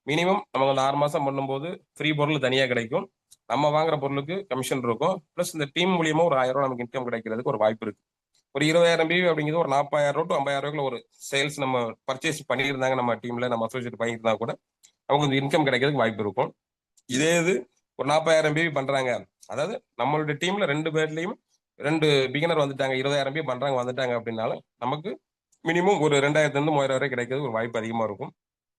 மினிமம் நம்ம அந்த 6 மாசம் பண்ணும்போது ஃப்ரீ பொருள் தனியா கிடைக்கும், நம்ம வாங்குற பொருளுக்கு கமிஷன் இருக்கும், பிளஸ் இந்த டீம் மூலியமா ஒரு 1000 ரூபாய் நமக்கு இன்கம் கிடைக்கிறதுக்கு ஒரு வாய்ப்பு இருக்கு. ஒரு 20,000 பிவி அப்படிங்கிறது ஒரு 40,000 டு 50,000 ஒரு சேல்ஸ் நம்ம பர்ச்சேஸ் பண்ணியிருந்தாங்க நம்ம டீம்ல நம்ம அசோசியேட் பண்ணியிருந்தா கூட அவங்க இந்த இன்கம் கிடைக்கிறதுக்கு வாய்ப்பு இருக்கும். இதே இது ஒரு 40,000 பிவி பண்றாங்க, அதாவது நம்மளுடைய டீம்ல ரெண்டு பேர்லயும் ரெண்டு பிகினர் வந்துட்டாங்க, 20,000 பிவி பண்றாங்க வந்துட்டாங்க அப்படின்னாலும் நமக்கு மினிமம் ஒரு 2,000 இருந்து 3,000 வரை கிடைக்கிறது ஒரு வாய்ப்பு அதிகமா இருக்கும்.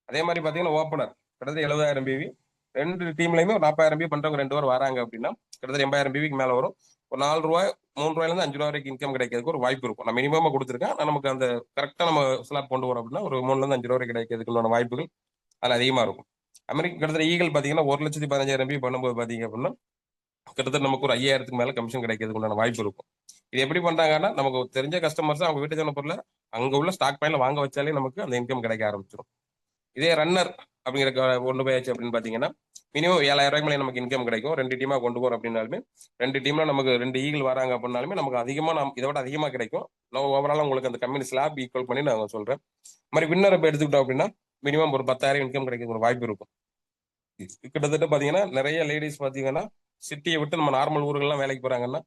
அதே மாதிரி பாத்தீங்கன்னா ஓப்பனர் கிட்டத்தட்ட 70,000 பிவி ரெண்டு டீம்லயுமே ஒரு 40,000 பிவி பண்றவங்க 2 பேர் வராங்க அப்படின்னா கிட்டத்தட்ட 80,000 பிவிக்கு மேல வரும். ஒரு ₹4 ₹3 5 வரைக்கும் இன்கம் கிடைக்கிறதுக்கு ஒரு வாய்ப்பு இருக்கும். நான் மினிமமா கொடுத்துருக்கேன், நமக்கு அந்த கரெக்டா நம்ம ஸ்லாப் கொண்டு வரோம் அப்படின்னா ஒரு ₹3 5 கிடைக்கிறதுக்குள்ள வாய்ப்புகள் அதுல அதிகமா இருக்கும். அமெரிக்க கிட்டத்தட்ட ஈகல் பாத்தீங்கன்னா 1,15,000 பிவி பண்ணும்போது பாத்தீங்க அப்படின்னா கிட்டத்தட்ட நமக்கு ஒரு 5,000க்கு மேல கமிஷன் கிடைக்கிறதுக்கு வாய்ப்பு இருக்கும். இது எப்படி பண்றாங்கன்னா நமக்கு தெரிஞ்ச கஸ்டமர்ஸ் அவங்க வீட்டு தேவையான பொருளை அங்க உள்ள ஸ்டாக் பாயிண்ட்ல வாங்க வச்சாலே நமக்கு அந்த இன்கம் கிடைக்க ஆரம்பிச்சிடும். இதே ரன்னர் அப்படிங்கிற கொண்டு போயாச்சு அப்படின்னு பாத்தீங்கன்னா மினிமம் 7,000 மேலே நமக்கு இன்கம் கிடைக்கும். ரெண்டு டீமா கொண்டு போறோம் அப்படின்னாலுமே ரெண்டு டீம்ல நமக்கு ரெண்டு ஈகிள் வராங்க அப்படின்னாலுமே நமக்கு அதிகமா இதை விட அதிகமா கிடைக்கும். நான் ஓவரால் உங்களுக்கு அந்த கம்பெனி ஸ்லாப் ஈக்குவல் பண்ணி நான் சொல்றேன். மாதிரி வின்னர் இப்போ எடுத்துக்கிட்டோம் அப்படின்னா மினிமம் ஒரு 10,000 இன்கம் கிடைக்க ஒரு வாய்ப்பு இருக்கும். கிட்டத்தட்ட பாத்தீங்கன்னா நிறைய லேடிஸ் பாத்தீங்கன்னா சிட்டியை விட்டு நம்ம நார்மல் ஊர்கள்லாம் வேலைக்கு போறாங்கன்னா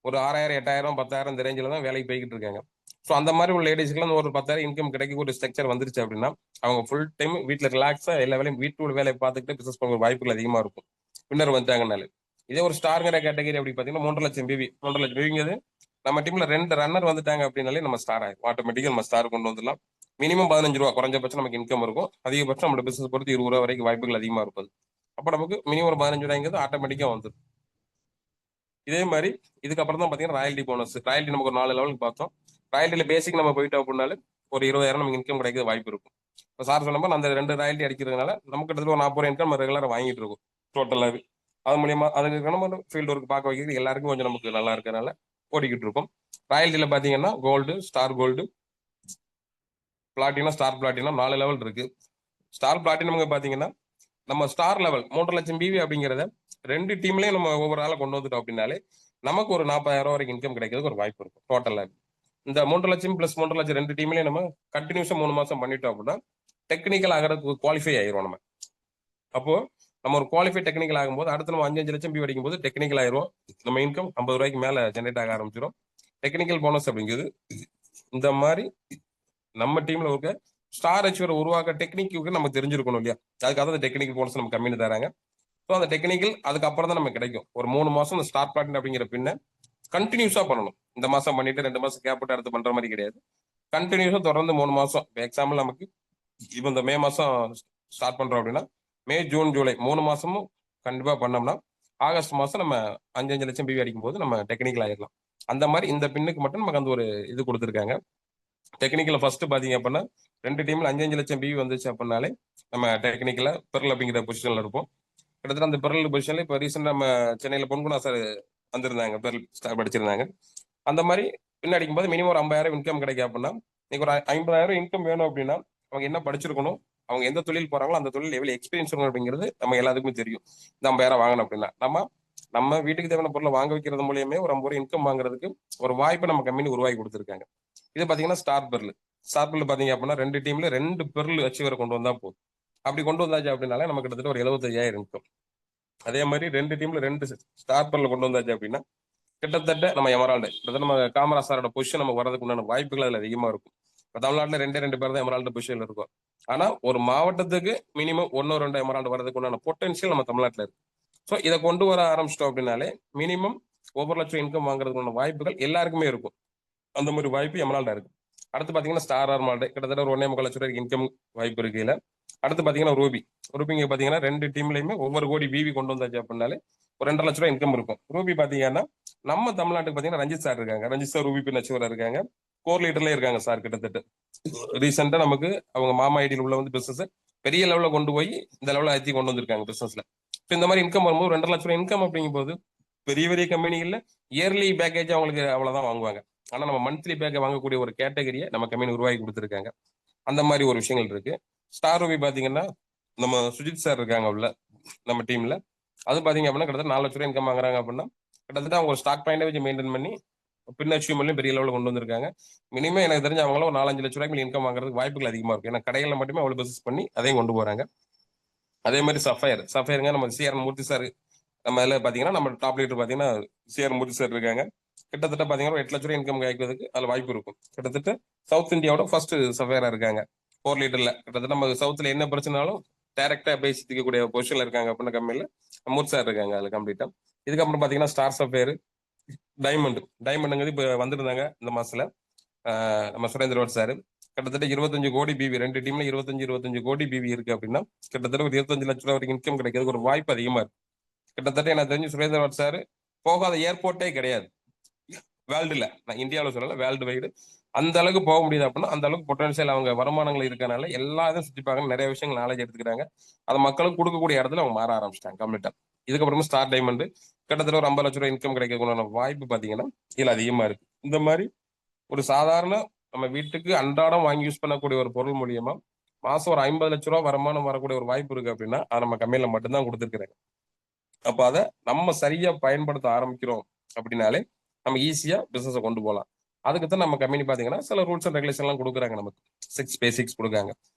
ஒரு 6000 8000 10,000 இந்த ரேஞ்சில் தான் வேலைக்கு போய்கிட்டு இருக்காங்க. ஸோ அந்த மாதிரி உள்ள லேடிஸ்க்குலாம் ஒரு 10,000 இன்கம் கிடைக்க ஒரு ஸ்ட்ரக்சர் வந்துருச்சு அப்படின்னா அவங்க ஃபுல் டைம் வீட்டில் ரிலாக்ஸா எல்லா வேலையும் வீட்டு வேலையை பார்த்துக்கிட்டு பிசினஸ் பண்ண வாய்ப்புகள் அதிகமா இருக்கும் பின்னர் வந்துட்டாங்கனால. இதே ஒரு ஸ்டார்ங்கிற கேட்டகரி அப்படி பார்த்தீங்கன்னா 3,00,000 பிவி 3,00,000 பிவிங்கிறது நம்ம டீம்ல 2 ரன்னர் வந்துட்டாங்க அப்படின்னாலே நம்ம ஸ்டார் ஆகும். ஆட்டோமேட்டிக்கா நம்ம ஸ்டார் கொண்டு வந்துடலாம். மினிமம் 15 ரூபா குறைஞ்சபட்சம் நமக்கு இன்கம் இருக்கும். அதிகபட்சம் நம்ம பிசினஸ் பொறுத்து 20 ரூபா வரைக்கும் வாய்ப்புகள் அதிகமா இருப்பது. அப்ப நமக்கு மினிமம் ஒரு 15 ரூபாய்ங்கிறது ஆட்டோமேட்டிக்கா வந்துடும். இதே மாதிரி இதுக்கப்புறம் தான் பாத்தீங்கன்னா ராயல்டி போனஸ். ராயல்டி நமக்கு ஒரு 4 லெவலுக்கு பார்த்தோம். ராயல்டியில பேசிக் நம்ம போயிட்டோம் அப்படின்னாலே ஒரு 20,000 நமக்கு இன்கம் கிடைக்க வாய்ப்பு இருக்கும். இப்போ சார் சொன்ன மாதிரி அந்த 2 ராயல்டி அடிக்கிறதுனால நமக்கு கிட்டத்தட்ட ஒரு 40 ரூபா இன்கம் நம்ம ரெகுலராக வாங்கிட்டு இருக்கோம் டோட்டலாகவே. அது மூலியமா அதுக்கு நம்ம ஃபீல்டு ஒர்க் பார்க்க வைக்கிறது எல்லாருக்கும் கொஞ்சம் நமக்கு நல்லா இருக்கிறனால ஓடிக்கிட்டு இருக்கும். ராயல்டியில பாத்தீங்கன்னா gold, star gold, platinum, star platinum 4 level இருக்கு. ஸ்டார் பிளாட்டினம் பாத்தீங்கன்னா நம்ம ஸ்டார் லெவல் 3,00,000 பிவி அப்படிங்கிறத 2 டீம்லயும் நம்ம ஒவ்வொரு ஆளை கொண்டு வந்துட்டோம் அப்படின்னாலே நமக்கு ஒரு 40,000 ரூபாய் வரைக்கும் இன்கம் கிடைக்கிறதுக்கு ஒரு வாய்ப்பு இருக்கும் டோட்டலா. இந்த 3,00,000 பிளஸ் 3,00,000 2 டீம்லயும் நம்ம கண்டினியூஸா 3 மாசம் பண்ணிட்டோம் அப்படின்னா டெக்னிக்கல் ஆகிறதுக்கு குவாலிஃபை ஆயிரும் நம்ம. அப்போ நம்ம ஒரு குவாலிஃபை டெக்னிக்கல் ஆகும்போது அடுத்து நம்ம 5 லட்சம் பிவி அடிக்கும் போது டெக்னிக்கல் ஆயிரும். நம்ம இன்கம் 50 ரூபாய்க்கு மேல ஜென்ரேட் ஆக ஆரம்பிச்சிடும். டெக்னிக்கல் போனஸ் அப்படிங்கிறது இந்த மாதிரி நம்ம டீம்ல இருக்க ஸ்டார் அச்சீவரை உருவாக்க டெக்னிக்கு நமக்கு தெரிஞ்சிருக்கணும் இல்லையா? அதுக்காக அந்த டெக்னிக்கல் போனஸ் நம்ம கம்மி தராங்க. ஸோ அந்த டெக்னிக்கல் அதுக்கப்புறம் தான் நமக்கு கிடைக்கும். ஒரு 3 மாசம் இந்த ஸ்டார் பிளாட்டினம் அப்படிங்கிற பின்ன கண்டினியூஸா பண்ணணும். இந்த மாசம் பண்ணிட்டு 2 மாசம் கேப் விட்டு அடுத்து பண்ற மாதிரி கிடையாது. கண்டினியூஸா தொடர்ந்து 3 மாசம். எக்ஸாம்பிள் நமக்கு இப்போ இந்த மே மாசம் ஸ்டார்ட் பண்றோம் அப்படின்னா மே, ஜூன், ஜூலை 3 மாசமும் கண்டிப்பா பண்ணோம்னா ஆகஸ்ட் மாசம் நம்ம 5 லட்சம் பிவி அடிக்கும் போது நம்ம டெக்னிக்கல் ஆயிடலாம். அந்த மாதிரி இந்த பின்னுக்கு மட்டும் நமக்கு அந்த ஒரு இது கொடுத்துருக்காங்க. டெக்னிக்கல ஃபர்ஸ்ட் பாத்தீங்க அப்படின்னா 2 டீம்ல 5 லட்சம் பிவி வந்துச்சு அப்படின்னாலே நம்ம டெக்னிக்கல பெர்ல் அப்படிங்கிற பொசிஷன்ல இருப்போம். கிட்டத்தட்ட அந்த பெர்ல் பொசிஷன்ல இப்போ ரீசெண்டா நம்ம சென்னையில பொன்குணா சார் வந்திருந்தாங்க, பெர்ல் ஸ்டார் படிச்சிருந்தாங்க. அந்த மாதிரி பின்னாடிக்கும் போது மினிமம் ஒரு 50,000 இன்கம் கிடைக்கும் அப்படின்னா நீங்க ஒரு 50,000 இன்கம் வேணும் அப்படின்னா அவங்க என்ன படிச்சிருக்கணும், அவங்க எந்த தொழில் போறாங்களோ அந்த தொழில் எவ்வளவு எக்ஸ்பீரியன்ஸ் இருக்கணும் அப்படிங்கிறது நம்ம எல்லாத்துக்குமே தெரியும். இந்த 50,000 வாங்கணும் அப்படின்னா நம்ம வீட்டுக்கு தேவையான பொருளை வாங்க வைக்கிறது மூலியமே ஒரு 50 ரூபாய் இன்கம் வாங்குறதுக்கு ஒரு வாய்ப்பை நம்ம கம்பெனி உருவாக்கி கொடுத்துருக்காங்க. இது பாத்தீங்கன்னா ஸ்டார் பெர்ல். ஸ்டார் பெர்ல் பாத்தீங்க அப்படின்னா 2 டீம்ல 2 பெர்ல் அச்சீவரை கொண்டு வந்தா போதும். அப்படி கொண்டு வந்தாச்சு அப்படின்னாலே நமக்கு கிட்டத்தட்ட ஒரு 75,000 இன்கம். அதே மாதிரி 2 டீம்ல 2 ஸ்டார் பெர்ல் கொண்டு வந்தாச்சு அப்படின்னா கிட்டத்தட்ட நம்ம எமரால்டு கிட்டத்தட்ட நம்ம காமராசரோட பொசிஷன் நமக்கு வரதுக்கு உண்டான வாய்ப்புகள் அதுல அதிகமா இருக்கும். இப்போ தமிழ்நாட்டில் 2 பேர் தான் எமரால்டு பொசிஷன்ல இருக்கும். ஆனா ஒரு மாவட்டத்துக்கு மினிமம் 1-2 எமரால்டு வரதுக்கு உண்டான பொட்டன்ஷியல் நம்ம தமிழ்நாட்டில் இருக்கு. ஸோ இதை கொண்டு வர ஆரம்பிச்சிட்டோம் அப்படின்னாலே மினிமம் ஒவ்வொரு லட்சம் இன்கம் வாங்குறதுக்கான வாய்ப்புகள் எல்லாருக்குமே இருக்கும். அந்த மாதிரி வாய்ப்பு எமரால்டா இருக்கு. அடுத்து பாத்தீங்கன்னா ஸ்டார் ஆர்மால்டு கிட்டத்தட்ட ஒரு 1.25 லட்சம் ரூபாய்க்கு இன்கம் வாய்ப்பு இருக்கு. இல்ல அடுத்து பாத்தீங்கன்னா ரூபிங்க பாத்தீங்கன்னா 2 டீம்லயுமே ஒவ்வொரு கோடி பிவி கொண்டு வந்தாச்சு அப்படின்னாலே ஒரு 2.5 லட்சம் ரூபாய் இன்கம் இருக்கும். ரூபி பாத்தீங்கன்னா நம்ம தமிழ்நாட்டுக்கு பாத்தீங்கன்னா ரஞ்சித் சார் இருக்காங்க. ரஞ்சித் சார் ரூபி பின் அச்சீவரா இருக்காங்க. கோர் லீடர்ல இருக்காங்க சார். கிட்டத்தட்ட ரீசெண்டா நமக்கு அவங்க மாமா ஐடியில் உள்ள வந்து பிசினஸ் பெரிய லெவல்ல கொண்டு போய் இந்த லெவலில் அத்தி கொண்டு வந்திருக்காங்க பிசினஸ்ல. இப்போ இந்த மாதிரி இன்கம் வரும்போது 2.5 லட்சம் ரூபாய் இன்கம் அப்படிங்கும் போது பெரிய பெரிய கம்பெனிகள்ல இயர்லி பேக்கேஜ் அவங்களுக்கு அவ்வளவுதான் வாங்குவாங்க. ஆனா நம்ம மந்த்லி பேக்கை வாங்கக்கூடிய ஒரு கேட்டகரியை நம்ம கம்பெனி உருவாக்கி கொடுத்துருக்காங்க. அந்த மாதிரி ஒரு விஷயங்கள் இருக்கு. ஸ்டார் ரூபி பாத்தீங்கன்னா நம்ம சுஜித் சார் இருக்காங்க உள்ள நம்ம டீம்ல. அது பாத்தீங்க அப்படின்னா கிட்டத்தட்ட 4 லட்ச ரூபாய் இன்கம் வாங்குறாங்க அப்படின்னா கிட்டத்தட்ட அவங்க ஸ்டாக் பாயிண்ட் வச்சு மெயின்டைன் பண்ணி பின் அச்சீவ்மெண்ட்லையும் பெரிய லெவலில் கொண்டு வந்திருக்காங்க. மினிமம் எனக்கு தெரிஞ்ச அவங்களும் ஒரு 4-5 லட்ச ரூபாய்க்கு இன்கம் வாங்குறதுக்கு வாய்ப்புகள் அதிகமா இருக்கும். ஏன்னா கடைகளில் மட்டுமே அவ்வளவு பிசினஸ் பண்ணி அதையும் கொண்டு போறாங்க. அதே மாதிரி சஃபயருங்க நம்ம சிஆர் மூர்த்தி சார் நம்ம இதில் பாத்தீங்கன்னா நம்ம டாப் லீடர் பாத்தீங்கன்னா சிஆர் மூர்த்தி சார் இருக்காங்க. கிட்டத்தட்ட பாத்தீங்கன்னா 8 லட்ச ரூபாய் இன்கம் கிடைக்கிறதுக்கு அதுல வாய்ப்பு இருக்கும். கிட்டத்தட்ட சவுத் இந்தியாவோட ஃபர்ஸ்ட் சஃபயரா இருக்காங்க 4 லீடர்ல. கிட்டத்தட்ட நம்ம சவுத்ல என்ன பிரச்சனாலும் டைரக்டா பேசிக்கக்கூடிய பொசிஷன்ல இருக்காங்க அப்படின்னு கம்பெனில மூர்த்தி சார் இருக்காங்க அதுல கம்ப்ளீட்டா. இதுக்கப்புறம் பாத்தீங்கன்னா ஸ்டார் சஃபயர், டைமண்டுங்கிறது இப்ப வந்திருந்தாங்க இந்த மாசத்துல. நம்ம சுரேந்திரவர் சார் கிட்டத்தட்ட 25 கோடி பிவி 2 டீம்ல 25 கோடி பிவி இருக்கு அப்படின்னா கிட்டத்தட்ட ஒரு 25 லட்ச ரூபாய் வரைக்கும் இன்கம் கிடைக்கிறதுக்கு ஒரு வாய்ப்பு அதிகமா இருக்கு. கிட்டத்தட்ட எனக்கு தெரிஞ்சு சுரேந்திரவர் சார் போகாத ஏர்போர்ட்டே கிடையாது வேர்ல்டுல. நான் இந்தியாவில் சொல்லல, வேர்ல்டு வைடு அந்த அளவுக்கு போக முடியுது அப்படின்னா அந்த அளவுக்கு பொட்டன்ஷியல் அவங்க வருமானங்கள் இருக்கனால எல்லா இதையும் சுற்றி பார்க்க நிறைய விஷயங்கள் நாலேஜ் எடுத்துக்கிறாங்க. அதை மக்களுக்கு கொடுக்கக்கூடிய இடத்துல அவங்க மாற ஆரம்பிச்சிட்டாங்க கம்ப்ளீட்டா. இதுக்கப்புறமா ஸ்டார் டைமண்ட் கிட்டத்தட்ட ஒரு 50 லட்ச ரூபாய் இன்கம் கிடைக்கக்கூடிய வாய்ப்பு பாத்தீங்கன்னா இதுல அதிகமா இருக்கு. இந்த மாதிரி ஒரு சாதாரண நம்ம வீட்டுக்கு அன்றாடம் வாங்கி யூஸ் பண்ணக்கூடிய ஒரு பொருள் மூலியமா மாசம் ஒரு 50 லட்ச ரூபாய் வருமானம் வரக்கூடிய ஒரு வாய்ப்பு இருக்கு அப்படின்னா அதை நம்ம கம்பெனில மட்டும்தான் கொடுத்துருக்காங்க. அப்ப அதை நம்ம சரியா பயன்படுத்த ஆரம்பிக்கிறோம் அப்படின்னாலே நம்ம ஈஸியா பிசினஸ் கொண்டு போகலாம். அதுக்கு தான் நம்ம கம்பெனி பாத்தீங்கன்னா சில ரூல்ஸ் அண்ட் ரெகுலேஷன் எல்லாம் கொடுக்குறாங்க. நமக்கு 6 பேசிக்ஸ் கொடுக்காங்க.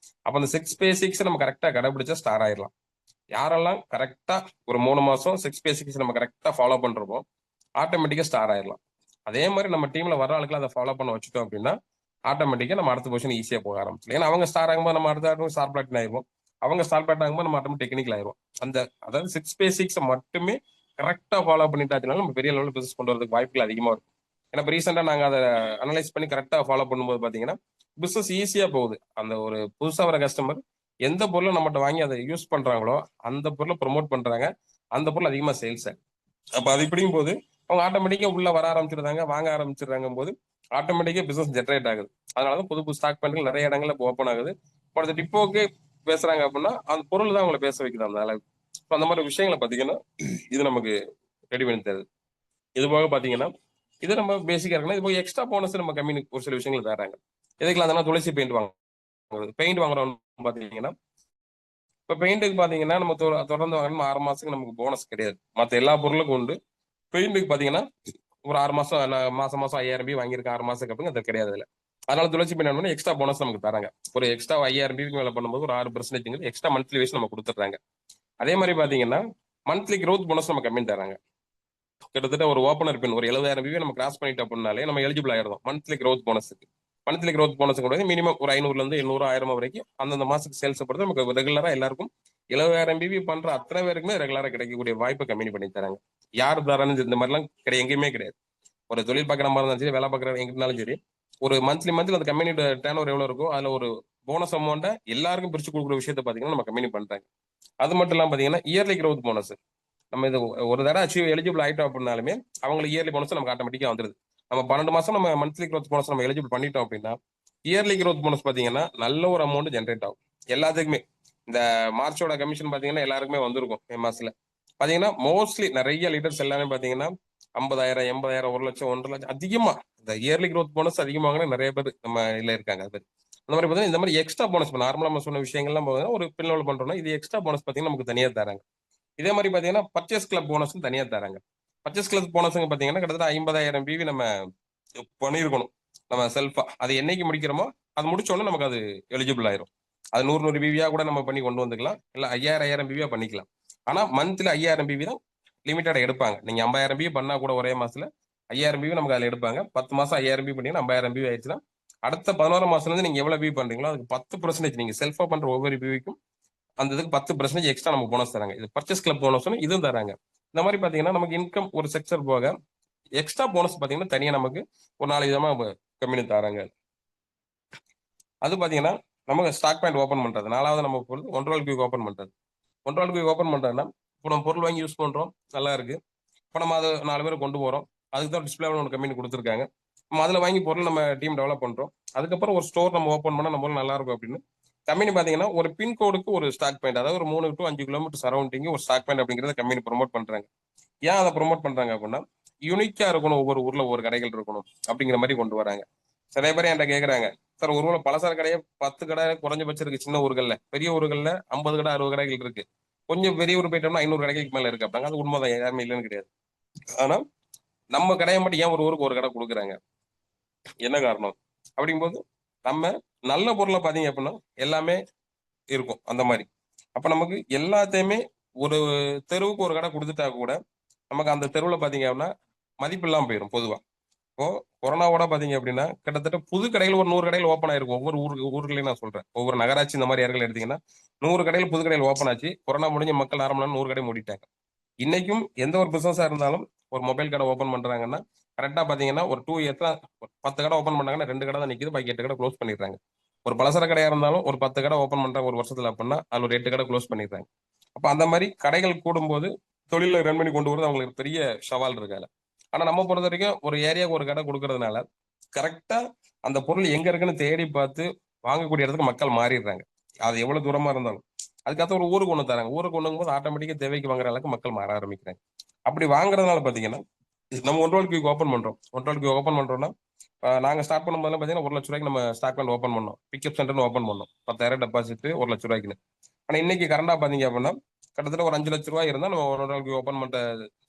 அப்ப அந்த 6 பேசிக்ஸ் நம்ம கரெக்டா கடைபிடிச்சா ஸ்டார் ஆயிடலாம். யாரெல்லாம் கரெக்டா ஒரு 3 மாசம் 6 பேசிக்ஸ் நம்ம கரெக்டா ஃபாலோ பண்றோமோ ஆட்டோமேட்டிக்கா ஸ்டார் ஆயிடலாம். அதே மாதிரி நம்ம டீம்ல வர ஆளுக்கு அதை ஃபாலோ பண்ண வச்சுட்டோம் அப்படின்னா ஆட்டோமேட்டிக்கா நம்ம அடுத்த பொசிஷன் ஈஸியா போக ஆரம்பிச்சிடும். ஏன்னா அவங்க ஸ்டார் ஆகும்போது நம்ம அடுத்த ஸ்டார் பிளாட் ஆயிடுவோம். அவங்க ஸ்டார் பிளாட் ஆகும்போது நம்ம ஆட்டோமேட்டிக் டெக்னிக்கல் ஆயிரும். அந்த அதாவது 6 பேசிக்ஸ் மட்டுமே கரெக்டா ஃபாலோ பண்ணிட்டாச்சுனாலும் நம்ம பெரிய லெவலில் பிசினஸ் கொண்டு வரதுக்கு வாய்ப்புகள் அதிகமா இருக்கும். ஏன்னா இப்போ ரீசெண்டா நாங்க அதை அனலைஸ் பண்ணி கரெக்டா ஃபாலோ பண்ணும்போது பாத்தீங்கன்னா பிசினஸ் ஈஸியா போகுது. அந்த ஒரு புதுசா வர கஸ்டமர் எந்த பொருளை நம்மகிட்ட வாங்கி அதை யூஸ் பண்றாங்களோ அந்த பொருளை ப்ரொமோட் பண்றாங்க. அந்த பொருள் அதிகமா சேல்ஸ். அப்ப அது இப்படியும் போது அவங்க ஆட்டோமேட்டிக்கா உள்ள வர ஆரம்பிச்சிருந்தாங்க, வாங்க ஆரம்பிச்சிடுறாங்க போது ஆட்டோமேட்டிக்கா பிசினஸ் ஜென்ரேட் ஆகுது. அதனாலதான் புது புது ஸ்டாக் பாயிண்ட்கள் நிறைய இடங்கள்ல இப்போ ஓப்பன் ஆகுது. இப்போ அந்த டிப்போக்கு பேசுறாங்க அப்படின்னா அந்த பொருள் தான் அவங்களை பேச வைக்குது அந்த அளவுக்கு. அந்த மாதிரி விஷயங்களை பாத்தீங்கன்னா இது நமக்கு ரெடி பண்ணி தருது. இது போக பாத்தீங்கன்னா இது நம்ம பேசிக்கா இருக்கணும். இது போக எக்ஸ்ட்ரா போனஸ் நம்ம கம்பெனி ஒரு சில விஷயங்கள் தராங்க. எதுக்குலாம் அதெல்லாம் துளசி பெயிண்ட் வாங்குறது. பெயிண்ட் வாங்குறோம் பாத்தீங்கன்னா இப்ப பெயிண்ட்டுக்கு பாத்தீங்கன்னா நம்ம தொடர்ந்து வாங்கணும் 6 மாசத்துக்கு நமக்கு போனஸ் கிடையாது. மத்த எல்லா பொருளுக்கும் உண்டு. பெயிண்ட்டுக்கு பாத்தீங்கன்னா ஒரு 6 மாசம் மாசம் மாசம் 5000 வாங்கியிருக்கேன் 6 மாசத்துக்கு அப்படின்னு அது கிடையாது இல்லை. அதனால துளசி பெயிண்ட் பண்ணி எக்ஸ்ட்ரா போனஸ் நமக்கு தராங்க. ஒரு எக்ஸ்ட்ரா 5000 மேல பண்ணும்போது ஒரு 6% எக்ஸ்ட்ரா மந்த்லி வைஸ் நம்ம கொடுத்துட்றாங்க. அதே மாதிரி பாத்தீங்கன்னா மந்த்லி growth போனஸ் நம்ம கம்மி தராங்க. கிட்டத்தட்ட ஒரு ஓப்பனர் பின் ஒரு 70,000 நம்ம கிராஸ் பண்ணிட்டோம் அப்படின்னாலே நம்ம எலிஜிபிள் ஆயிடும் மந்த்லி growth போனஸுக்கு. மந்த்லி growth போனஸ் கூட மினிமம் ஒரு 500ல இருந்து 800 1000 வரைக்கும் அந்தந்த மாசத்துக்கு சேல்ஸ் பொறுத்து நமக்கு ரெகுலரா எல்லாருக்கும் 70,000 பண்ற அத்தனை பேருக்குமே ரெகுலரா கிடைக்கக்கூடிய வாய்ப்பை கம்மி பண்ணி தராங்க. யார் தரான்னு இந்த மாதிரிலாம் கிடையாது, எங்கேயுமே கிடையாது. ஒரு தொழில் பார்க்குற மாதிரி இருந்தாலும் சரி, வேலை பார்க்குற எங்கிட்டாலும் சரி, ஒரு மந்த்லி அந்த கம்பெனியோட டேர்ன் ஓவர் எவ்வளவு இருக்கோ அதுல ஒரு போனஸ் அமௌண்ட்டை எல்லாருக்கும் பிரிச்சு கொடுக்குற விஷயத்த பாத்தீங்கன்னா நம்ம கம்பெனி பண்றாங்க. அது மட்டும் இல்லாம பாத்தீங்கன்னா இயர்லி growth போனஸ் நம்ம இது ஒரு தடவை அச்சீவ் எலிஜிபிள் ஆயிட்டோம் அப்படின்னாலுமே அவங்களுக்கு இயர்லி போனஸ் நமக்கு ஆட்டோமேட்டிக்கா வந்துருது. நம்ம 12 மாசம் நம்ம மந்த்லி growth போனஸ் நம்ம எலிஜிபிள் பண்ணிட்டோம் அப்படின்னா இயர்லி growth போனஸ் பாத்தீங்கன்னா நல்ல ஒரு அமௌண்ட் ஜென்ரேட் ஆகும் எல்லாத்துக்குமே. இந்த மார்ச்சோட கமிஷன் பாத்தீங்கன்னா எல்லாருக்குமே வந்திருக்கும் மே மாசத்துல. பாத்தீங்கன்னா மோஸ்ட்லி நிறைய லீடர்ஸ் எல்லாமே பாத்தீங்கன்னா 50,000 80,000 1,00,000 1,50,000 அதிகமா இந்த இயர்லி growth போனஸ் அதிகமாக நிறைய பேர் நம்ம இதுல இருக்காங்க. அது அந்த மாதிரி பாத்தீங்கன்னா இந்த மாதிரி எக்ஸ்ட்ரா போனஸ் நார்மலா நம்ம சொன்ன விஷயங்கள்லாம் பாத்தீங்கன்னா ஒரு பின் லெவல் பண்றோம்னா இது எக்ஸ்ட்ரா போனஸ் பாத்தீங்கன்னா நமக்கு தனியா தராங்க. இதே மாதிரி பாத்தீங்கன்னா பர்ச்சேஸ் கிளப் போனஸ் தனியா தராங்க. பர்ச்சேஸ் கிளப் போனஸ் பாத்தீங்கன்னா கிட்டத்தட்ட 50,000 நம்ம பண்ணியிருக்கணும் நம்ம செல்ஃபா. அது என்னைக்கு முடிக்கிறோமோ அது முடிச்சோடனே நமக்கு அது எலிஜிபிள் ஆயிரும். அது 100 பிவியா கூட நம்ம பண்ணி கொண்டு வந்துக்கலாம், இல்ல 5000 பிவியா பண்ணிக்கலாம். ஆனா மந்த்லி 5000 பிவி தான் லிமிட்டடா எடுப்பாங்க. நீங்க 50,000 பிவி பண்ணா கூட ஒரே மாசத்துல 5000 பிவி நமக்கு அதுல எடுப்பாங்க. 10 மாசம் 5000 பிவி பண்ணீங்கன்னா 50,000 பிவி ஆயிடுச்சுன்னா அடுத்த 11 மாசத்துல இருந்து நீங்க எவ்வளவு பிவி பண்றீங்களோ அதுக்கு 10% நீங்க செல்ஃபா பண்ற ஒவ்வொரு பிவிக்கும் அந்த இதுக்கு 10% எக்ஸ்ட்ரா நமக்கு போனஸ் தராங்க. இது பர்ச்சேஸ் கிளப் போனஸ் இதுவும் தராங்க. இந்த மாதிரி பாத்தீங்கன்னா நமக்கு இன்கம் ஒரு செக்டர் போக எக்ஸ்ட்ரா போனஸ் பாத்தீங்கன்னா தனியா நமக்கு ஒரு 4 விதமா கம்பெனி தராங்க. அது பாத்தீங்கன்னா நமக்கு ஸ்டாக் பாயிண்ட் ஓப்பன் பண்றது 4வது நம்ம பொருள் ஒன்றரை கியூ ஓப்பன் பண்றது. ஒன்றரை கியூ ஓப்பன் பண்றதுன்னா இப்போ நம்ம பொருள் வாங்கி யூஸ் பண்றோம், நல்லா இருக்கு. இப்போ நம்ம அதை 4 பேர் கொண்டு போறோம். அதுக்கு தான் டிஸ்பிளே ஒன்று கம்பெனி கொடுத்துருக்காங்க. நம்ம அதில் வாங்கி பொருள் நம்ம டீம் டெவலப் பண்றோம். அதுக்கப்புறம் ஒரு ஸ்டோர் நம்ம ஓப்பன் பண்ணா நம்ம நல்லா இருக்கும் அப்படின்னு கம்பெனி பாத்தீங்கன்னா ஒரு பின்கோடுக்கு ஒரு ஸ்டாக் பாயிண்ட், அதாவது ஒரு 3 to 5 கிலோமீட்டர் சரௌண்டிங் ஒரு ஸ்டாக் பாயிண்ட் அப்படிங்கிறத கம்பெனி ப்ரொமோட் பண்றாங்க. ஏன் அதை ப்ரொமோட் பண்றாங்க அப்படின்னா யூனிக்கா இருக்கணும், ஒவ்வொரு ஊர்ல ஒவ்வொரு கடைகள் இருக்கணும் அப்படிங்கிற மாதிரி கொண்டு வராங்க. சில பேர் என்கிட்ட கேக்குறாங்க, சார் ஒரு ஊர்ல பலசர கடையே 10 கடை குறைஞ்சபட்சம் இருக்கு சின்ன ஊர்கள்ல, பெரிய ஊர்கள்ல 50 கடை 60 கடைகள் இருக்கு, கொஞ்சம் பெரிய ஊர் போயிட்டோம்னா 500 கடைகளுக்கு மேல இருக்கு அப்படிங்க. அது உண்மைதான், யாருமே இல்லைன்னு கிடையாது. ஆனா நம்ம கடையை மட்டும் ஏன் ஒரு ஊருக்கு ஒரு கடை கொடுக்குறாங்க, என்ன காரணம் அப்படிங்கும்போது நம்ம நல்ல பொருளை பாத்தீங்க அப்படின்னா எல்லாமே இருக்கும் அந்த மாதிரி. அப்ப நமக்கு எல்லாத்தையுமே ஒரு தெருவுக்கு ஒரு கடை கொடுத்துட்டா கூட நமக்கு அந்த தெருவுல பாத்தீங்க அப்படின்னா மதிப்பு இல்லாம போயிடும் பொதுவா. இப்போ கொரோனாவோட பாத்தீங்க அப்படின்னா கிட்டத்தட்ட புது கடைகள் ஒரு 100 கடைகள் ஓப்பன் ஆயிருக்கும் ஒவ்வொரு ஊர்களையும். நான் சொல்றேன் ஒவ்வொரு நகராட்சி இந்த மாதிரி இடங்கள் எடுத்தீங்கன்னா 100 கடைகள் புது கடைகள் ஓப்பன் ஆச்சு. கொரோனா முடிஞ்ச மக்கள் ஆரம்பம் 100 கடை மூடிட்டாங்க. இன்னைக்கும் எந்த ஒரு பிசினஸா இருந்தாலும் ஒரு மொபைல் கடை ஓப்பன் பண்றாங்கன்னா கரெக்டா பாத்தீங்கன்னா ஒரு 2 இயர்ஸ் 10 கடை ஓப்பன் பண்ணாங்கன்னா 2 கடை தான் நிக்குது, பாக்கி 8 கடை க்ளோஸ் பண்ணிடுறாங்க. ஒரு பலசர கடையா இருந்தாலும் ஒரு 10 கடை ஓப்பன் பண்றாங்க ஒரு வருஷத்துல அப்படின்னா அதுல ஒரு 8 கடை க்ளோஸ் பண்ணிடுறாங்க. அப்ப அந்த மாதிரி கடைகள் கூடும்போது தொழில ரன் பண்ணி கொண்டு வரது அவங்களுக்கு பெரிய சவால் இருக்காது. ஆனா நம்ம பொறுத்த வரைக்கும் ஒரு ஏரியாவுக்கு ஒரு கடை கொடுக்கறதுனால கரெக்டா அந்த பொருள் எங்க இருக்குன்னு தேடி பார்த்து வாங்கக்கூடிய இடத்துக்கு மக்கள் மாறிடுறாங்க. அது எவ்வளவு தூரமா இருந்தாலும் அதுக்கடுத்து ஒரு ஊருக்கு ஒண்ணு தராங்க. ஊருக்கு ஒண்ணுங்கும் போது ஆட்டோமேட்டிக்கா தேவைக்கு வாங்குற அளவுக்கு மக்கள் மாற ஆரம்பிக்கிறாங்க. அப்படி வாங்குறதுனால பாத்தீங்கன்னா நம்ம ஒன்றரை கியூ ஓப்பன் பண்றோம். ஒன்றரை கியூ ஓப்பன் பண்றோம்னா நாங்க ஸ்டார்ட் பண்ணும்போது பாத்தீங்கன்னா 1,00,000 நம்ம ஸ்டாக் பாயிண்ட் ஓப்பன் பண்ணோம், பிக்கப் சென்டர்னு ஓப்பன் பண்ணோம். 10,000 டெபாசிட் 1,00,000. ஆனா இன்னைக்கு கரண்டா பாத்தீங்க அப்படின்னா கிட்டத்தட்ட ஒரு 5,00,000 இருந்தா நம்ம ஒன்றரை கியூ ஓப்பன் பண்ற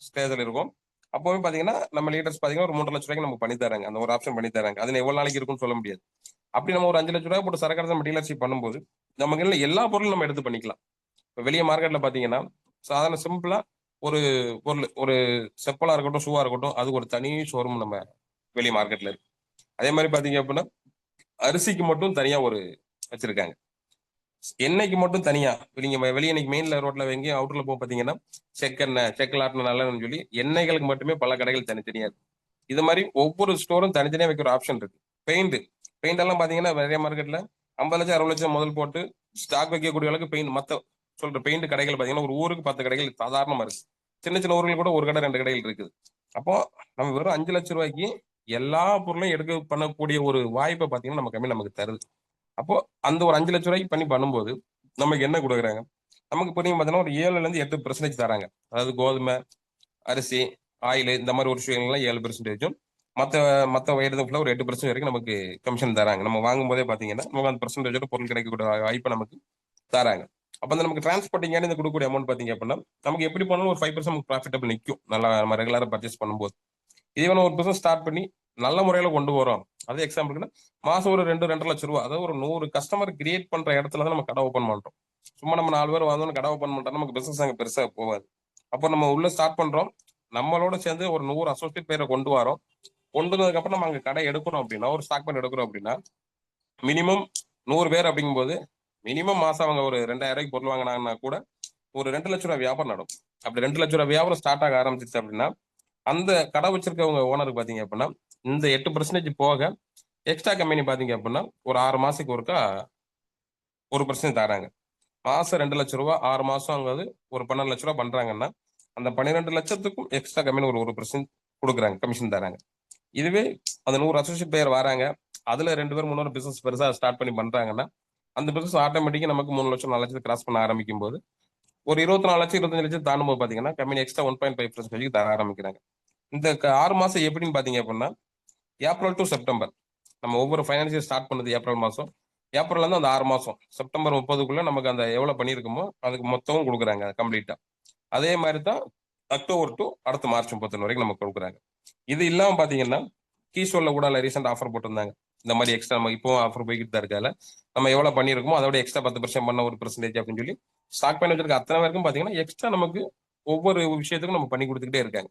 ஸ்டேஜ்ல இருக்கும். அப்பவே பாத்தீங்கன்னா நம்ம லீடர்ஸ் பாத்தீங்கன்னா ஒரு 3,00,000 நமக்கு பண்ணி தராங்க, அந்த ஒரு ஆப்ஷன் பண்ணி தராங்க. அது எவ்வளவு நாளைக்கு இருக்கும்னு சொல்ல முடியாது. அப்படி நம்ம ஒரு 5,00,000 போட்டு சரக்கு நம்ம டீலர்ஷிப் பண்ணும்போது நமக்கு எல்லா பொருளும் நம்ம எடுத்து பண்ணிக்கலாம். இப்போ வெளியே மார்க்கெட்ல பாத்தீங்கன்னா சாதாரண சிம்பிளா ஒரு பொருள், ஒரு செப்பலா இருக்கட்டும், ஷூவா இருக்கட்டும், அது ஒரு தனி ஷோரூம் நம்ம வெளி மார்க்கெட்ல இருக்கு. அதே மாதிரி பாத்தீங்க அப்படின்னா அரிசிக்கு மட்டும் தனியா ஒரு வச்சிருக்காங்க. எண்ணெய்க்கு மட்டும் தனியா, நீங்க வெளியே இன்னைக்கு மெயின்ல ரோட்ல எங்கேயும் அவுட்டர்ல போய் பாத்தீங்கன்னா செக்கெண்ணெய், செக்கலாட்டின நல்லெண்ணெய்னு சொல்லி எண்ணெய்களுக்கு மட்டுமே பல கடைகள் தனித்தனியா இருக்கு. இது மாதிரி ஒவ்வொரு ஸ்டோரும் தனித்தனியா வைக்கிற ஆப்ஷன் இருக்கு. பெயிண்ட் பெயிண்ட் எல்லாம் பாத்தீங்கன்னா நிறைய மார்க்கெட்ல 50 லட்சம் 60 லட்சம் முதல் போட்டு ஸ்டாக் வைக்கக்கூடிய அளவுக்கு பெயிண்ட் மத்த சொல்ற பெயிண்ட் கடைகள் பாத்தீங்கன்னா ஒரு ஊருக்கு 10 கடைகள் சாதாரணமா இருக்கு. சின்ன சின்ன ஊர்கள் கூட ஒரு கடை 2 கடைகள் இருக்குது. அப்போ நம்ம வெறும் 5 லட்சம் ரூபாய்க்கு எல்லா பொருளையும் எடுக்க பண்ணக்கூடிய ஒரு வாய்ப்பை பாத்தீங்கன்னா நம்ம கம்பெனி நமக்கு தருது. அப்போ அந்த ஒரு 5 லட்சம் ரூபாய்க்கு பண்ணி பண்ணும்போது நமக்கு என்ன கொடுக்குறாங்க? நமக்கு இப்போ நீங்க பாத்தீங்கன்னா ஒரு 7ல இருந்து 8% தராங்க. அதாவது கோதுமை, அரிசி, ஆயில் இந்த மாதிரி ஒரு விஷயங்கள்லாம் 7%, மற்ற மற்ற வயது ஃபுல்லாக ஒரு 8% வரைக்கும் நமக்கு கமிஷன் தராங்க. நம்ம வாங்கும் போதே பார்த்தீங்கன்னா நமக்கு அந்த பெர்சன்டேஜோட பொருள் கிடைக்கக்கூடிய வாய்ப்பை நமக்கு தராங்க. அப்போ அந்த நமக்கு டிரான்ஸ்போர்ட்டிங் இந்த கொடுக்கக்கூடிய அமௌண்ட் பார்த்தீங்க அப்படின்னா நமக்கு எப்படி பண்ணாலும் ஒரு 5% நமக்கு ப்ராஃபிட்டபிள் நிற்கும். நல்லா நம்ம ரெகுலராக பர்ச்சேஸ் பண்ணும்போது இதே வேணும் ஒரு பிசினஸ் ஸ்டார்ட் பண்ணி நல்ல முறையில் கொண்டு வரோம். அதே எக்ஸாம்பிளுக்குன்னா மாசம் ஒரு 2-2.5 லட்சம் ரூபா, அதாவது ஒரு 100 கஸ்டமர் கிரியேட் பண்ற இடத்துல தான் நம்ம கடை ஓப்பன் பண்றோம். சும்மா நம்ம 4 பேர் வந்தோம்னு கடை ஓப்பன் பண்ணிட்டா நமக்கு பிசினஸ் அங்கே பெருசாக போகாது. அப்போ நம்ம உள்ள ஸ்டார்ட் பண்றோம், நம்மளோட சேர்ந்து ஒரு 100 அசோசியேட் பேரை கொண்டு வரோம். கொண்டு வந்ததுக்கு அப்புறம் நம்ம அங்க கடை எடுக்கணும் அப்படின்னா, ஒரு ஸ்டாக் பண்ணி எடுக்கிறோம் அப்படின்னா மினிமம் 100 பேர் அப்படிங்கும்போது மினிமம் மாசம் அவங்க ஒரு 2000 ரூபாய்க்கு பொருள் வாங்கினாங்கன்னா கூட ஒரு 2 லட்சம் ரூபாய் வியாபாரம் நடக்கும். அப்படி 2 லட்சம் ரூபாய் வியாபாரம் ஸ்டார்ட் ஆக ஆரம்பிச்சிச்சு அப்படின்னா அந்த கடை வச்சிருக்கவங்க ஓனருக்கு பாத்தீங்க அப்படின்னா இந்த 8% போக எக்ஸ்ட்ரா கம்பெனி பாத்தீங்க அப்படின்னா ஒரு 6 மாசத்துக்கு ஒருக்கா 1% தராங்க. மாசம் 2 லட்சம் ரூபாய் 6 மாசம் அங்காவது ஒரு 12 லட்சம் ரூபாய் பண்றாங்கன்னா அந்த 12 லட்சத்துக்கும் எக்ஸ்ட்ரா கம்பெனி ஒரு 1% கொடுக்குறாங்க, கமிஷன் தராங்க. இதுவே அந்த 100 அசோசியேட் பேர் வராங்க, அதுல 2 பேர் 3 பேர் பிசினஸ் பெருசா ஸ்டார்ட் பண்ணி பண்றாங்கன்னா அந்த பிசினஸ் ஆட்டோமேட்டிக்கா நமக்கு 3 லட்சம் 4 லட்சத்தை கிராஸ் பண்ண ஆரம்பிக்கும் போது ஒரு 24 லட்சம் 25 லட்சம் தாண்டும் போது பாத்தீங்கன்னா கம்பெனி எக்ஸ்ட்ரா 1.5% தர ஆரம்பிக்கிறாங்க. இந்த 6 மாசம் எப்படின்னு பாத்தீங்க அப்படின்னா ஏப்ரல் டு செப்டம்பர், நம்ம ஒவ்வொரு ஃபைனான்சியல் ஸ்டார்ட் பண்ணது ஏப்ரல் மாசம், ஏப்ரல்ல இருந்து அந்த 6 மாசம் செப்டம்பர் 30க்குள்ள நமக்கு அந்த எவ்வளவு பண்ணிருக்கோமோ அதுக்கு மொத்தமும் கொடுக்குறாங்க கம்ப்ளீட்டா. அதே மாதிரி தான் அக்டோபர் டு அடுத்த மார்ச் 31 வரைக்கும் நமக்கு கொடுக்குறாங்க. இது இல்லாம பாத்தீங்கன்னா கீஸ்டோர்ல கூட ரீசெண்ட் ஆஃபர் போட்டிருந்தாங்க. இந்த மாதிரி எக்ஸ்ட்ரா நம்ம இப்போ ஆஃபர் போய்கிட்டு தான் இருக்கால, நம்ம எவ்வளவு பண்ணிருக்கோமோ அதோட எக்ஸ்ட்ரா 10% பண்ண ஒரு பெர்சன்டேஜ் அப்படின்னு சொல்லி ஸ்டாக் பண்ணி வச்சிருக்க அத்தனை பேருக்கும் பாத்தீங்கன்னா எக்ஸ்ட்ரா நமக்கு ஒவ்வொரு விஷயத்துக்கும் நம்ம பண்ணி கொடுத்துக்கிட்டே இருக்காங்க.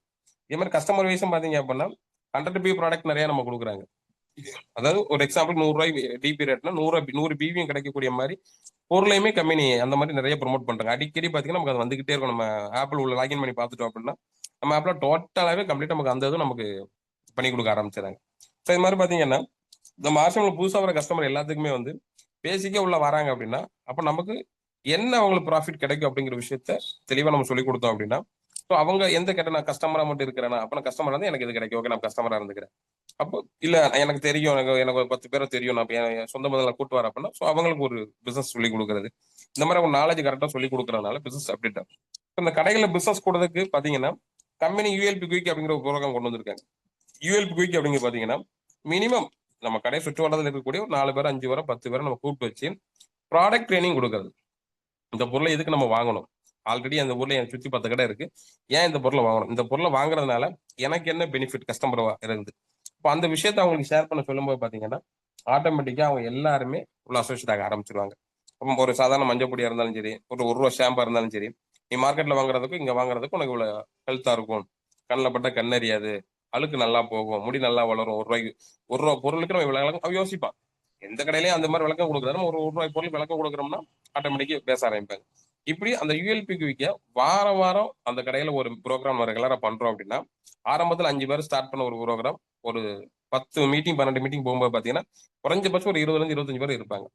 இதே மாதிரி கஸ்டமர் வைஸும் பாத்தீங்க அப்படின்னா 100 பி ப்ராடக்ட் நிறைய நம்ம கொடுக்குறாங்க. அதாவது ஒரு எக்ஸாம்பிள் 100 ரூபாய் டிபி ரேட்னா 100 பிவியும் கிடைக்கக்கூடிய மாதிரி பொருளையுமே கம்பெனி அந்த மாதிரி நிறைய ப்ரொமோட் பண்றாங்க. அடிக்கடி பாத்தீங்கன்னா நமக்கு அது வந்துகிட்டே இருக்கும். நம்ம ஆப்பிள் உள்ள லாகின் பண்ணி பார்த்துட்டோம் அப்படின்னா நம்ம ஆப்ல டோட்டலாவே கம்ப்ளீட் நமக்கு அந்த இதுவும் நமக்கு பண்ணி கொடுக்க ஆரம்பிச்சிடறாங்க. ஸோ இது மாதிரி பாத்தீங்கன்னா நம்ம ஆர்சிஎம்ல புதுசா வர கஸ்டமர் எல்லாத்துக்குமே வந்து பேசிக்கா உள்ள வராங்க அப்படின்னா அப்ப நமக்கு என்ன அவங்களுக்கு ப்ராஃபிட் கிடைக்கும் அப்படிங்கிற விஷயத்த தெளிவா நம்ம சொல்லி கொடுத்தோம் அப்படின்னா ஸோ அவங்க எந்த கேட்ட நான் கஸ்டமரா மட்டும் இருக்கிறேன்னா அப்ப நான் கஸ்டமர் வந்து எனக்கு இது கிடைக்கும், ஓகே நான் கஸ்டமரா இருந்துக்கிறேன். அப்போ இல்ல எனக்கு தெரியும், எனக்கு ஒரு 10 பேரை தெரியும், நான் என் சொந்த முதல்ல கூட்டு வரேன் அப்படின்னா ஸோ அவங்களுக்கு ஒரு பிசினஸ் சொல்லி கொடுக்குறது, இந்த மாதிரி ஒரு நாலேஜ் கரெக்டா சொல்லி கொடுக்கறதுனால பிசினஸ் அப்டேட் ஆகும். இந்த கடைகளில் பிசினஸ் கூடதுக்கு பாத்தீங்கன்னா கம்பெனி யூஎல்பி குயிக் அப்படிங்கிற ஒரு ப்ரோக்ராம் கொண்டு வந்திருக்காங்க. யூஎல்பி குயிக் அப்படிங்கிற பாத்தீங்கன்னா மினிமம் நம்ம கடை சுற்று வட்டத்தில் இருக்கக்கூடிய ஒரு 4 பேர் 5 பேரை 10 பேரை நம்ம கூப்பிட்டு வச்சு ப்ராடக்ட் ட்ரைனிங் கொடுக்கறது. இந்த பொருளை எதுக்கு நம்ம வாங்கணும், ஆல்ரெடி அந்த ஊர்ல எனக்கு சுத்தி 10 கடை இருக்கு, ஏன் இந்த பொருளை வாங்கணும், இந்த பொருளை வாங்குறதுனால எனக்கு என்ன பெனிஃபிட் கஸ்டமர் இருந்து இப்போ அந்த விஷயத்த அவங்களுக்கு ஷேர் பண்ண சொல்லும்போது பாத்தீங்கன்னா ஆட்டோமேட்டிக்கா அவங்க எல்லாருமே உள்ள அசோசியேட் ஆக ஆரம்பிச்சிருவாங்க. அப்போ ஒரு சாதாரண மஞ்சள் பொடியா இருந்தாலும் சரி, ஒரு ரூபா ஷாம்பா இருந்தாலும் சரி, நீ மார்க்கெட்ல வாங்குறதுக்கும் இங்க வாங்குறதுக்கும் உனக்கு இவ்வளவு ஹெல்த்தா இருக்கும், கண்ணில் பட்ட கண்ணறியாது, அழுக்கு நல்லா போகும், முடி நல்லா வளரும், ஒரு ரூபா பொருளுக்கு நம்ம இவ்வளவு அவன் யோசிப்பான். எந்த கடையிலயும் அந்த மாதிரி விளக்கம் கொடுக்குறாரு, ஒரு ரூபாய் பொருள் விளக்கம் கொடுக்குறோம்னா ஆட்டோமேட்டிக்கா பேச ஆரம்பிப்பாங்க. இப்படி அந்த யூஎல்பிக்கு விற்க வாரம் வாரம் அந்த கடையில ஒரு ப்ரோக்ராம் ரெகுலரா பண்றோம் அப்படின்னா ஆரம்பத்துல 5 பேர் ஸ்டார்ட் பண்ண ஒரு ப்ரோக்ராம் ஒரு 10 மீட்டிங் 12 மீட்டிங் போகும்போது பாத்தீங்கன்னா குறைஞ்சபட்சம் ஒரு 20ல இருந்து 25 பேர் இருப்பாங்க.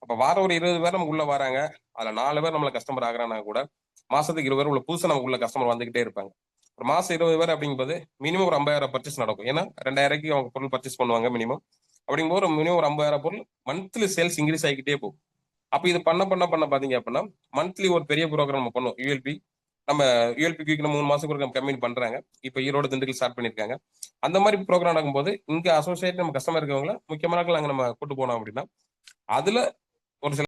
அப்ப வாரம் ஒரு 20 பேர் நமக்கு உள்ள வராங்க, அதுல 4 பேர் நம்மள கஸ்டமர் ஆகுறாங்கன்னா கூட மாசத்துக்கு 20 பேர் உள்ள புதுசா நமக்கு உள்ள கஸ்டமர் வந்துகிட்டே இருப்பாங்க. ஒரு மாசம் 20 பேர் அப்படிங்கும்போது மினிமம் ஒரு 50,000 பர்ச்சேஸ் நடக்கும். ஏன்னா 2000 அவங்க பொருள் பர்ச்சேஸ் பண்ணுவாங்க மினிமம். அப்படிங்கும்போது ஒரு மினிமம் ஒரு 50,000 பொருள் மந்த்லி சேல்ஸ் இன்க்ரீஸ் ஆகிக்கிட்டே போகும். அப்ப இது பண்ண பண்ண பண்ண பாத்தீங்க அப்படின்னா மந்த்லி ஒரு பெரிய ப்ரோக்ராம் நம்ம பண்ணுவோம். யூஎல்பி நம்ம யூஎல்பி 3 மாசத்துக்கு ஒரு கம்பெனி பண்றாங்க. இப்ப ஈரோடு திண்டுக்கல் ஸ்டார்ட் பண்ணிருக்காங்க. அந்த மாதிரி ப்ரோக்ராம் நடக்கும்போது இங்க அசோசியேட் நம்ம கஸ்டமர் இருக்கவங்கள முக்கியமான நாங்க நம்ம கூட்டு போனோம் அப்படின்னா அதுல ஒரு சில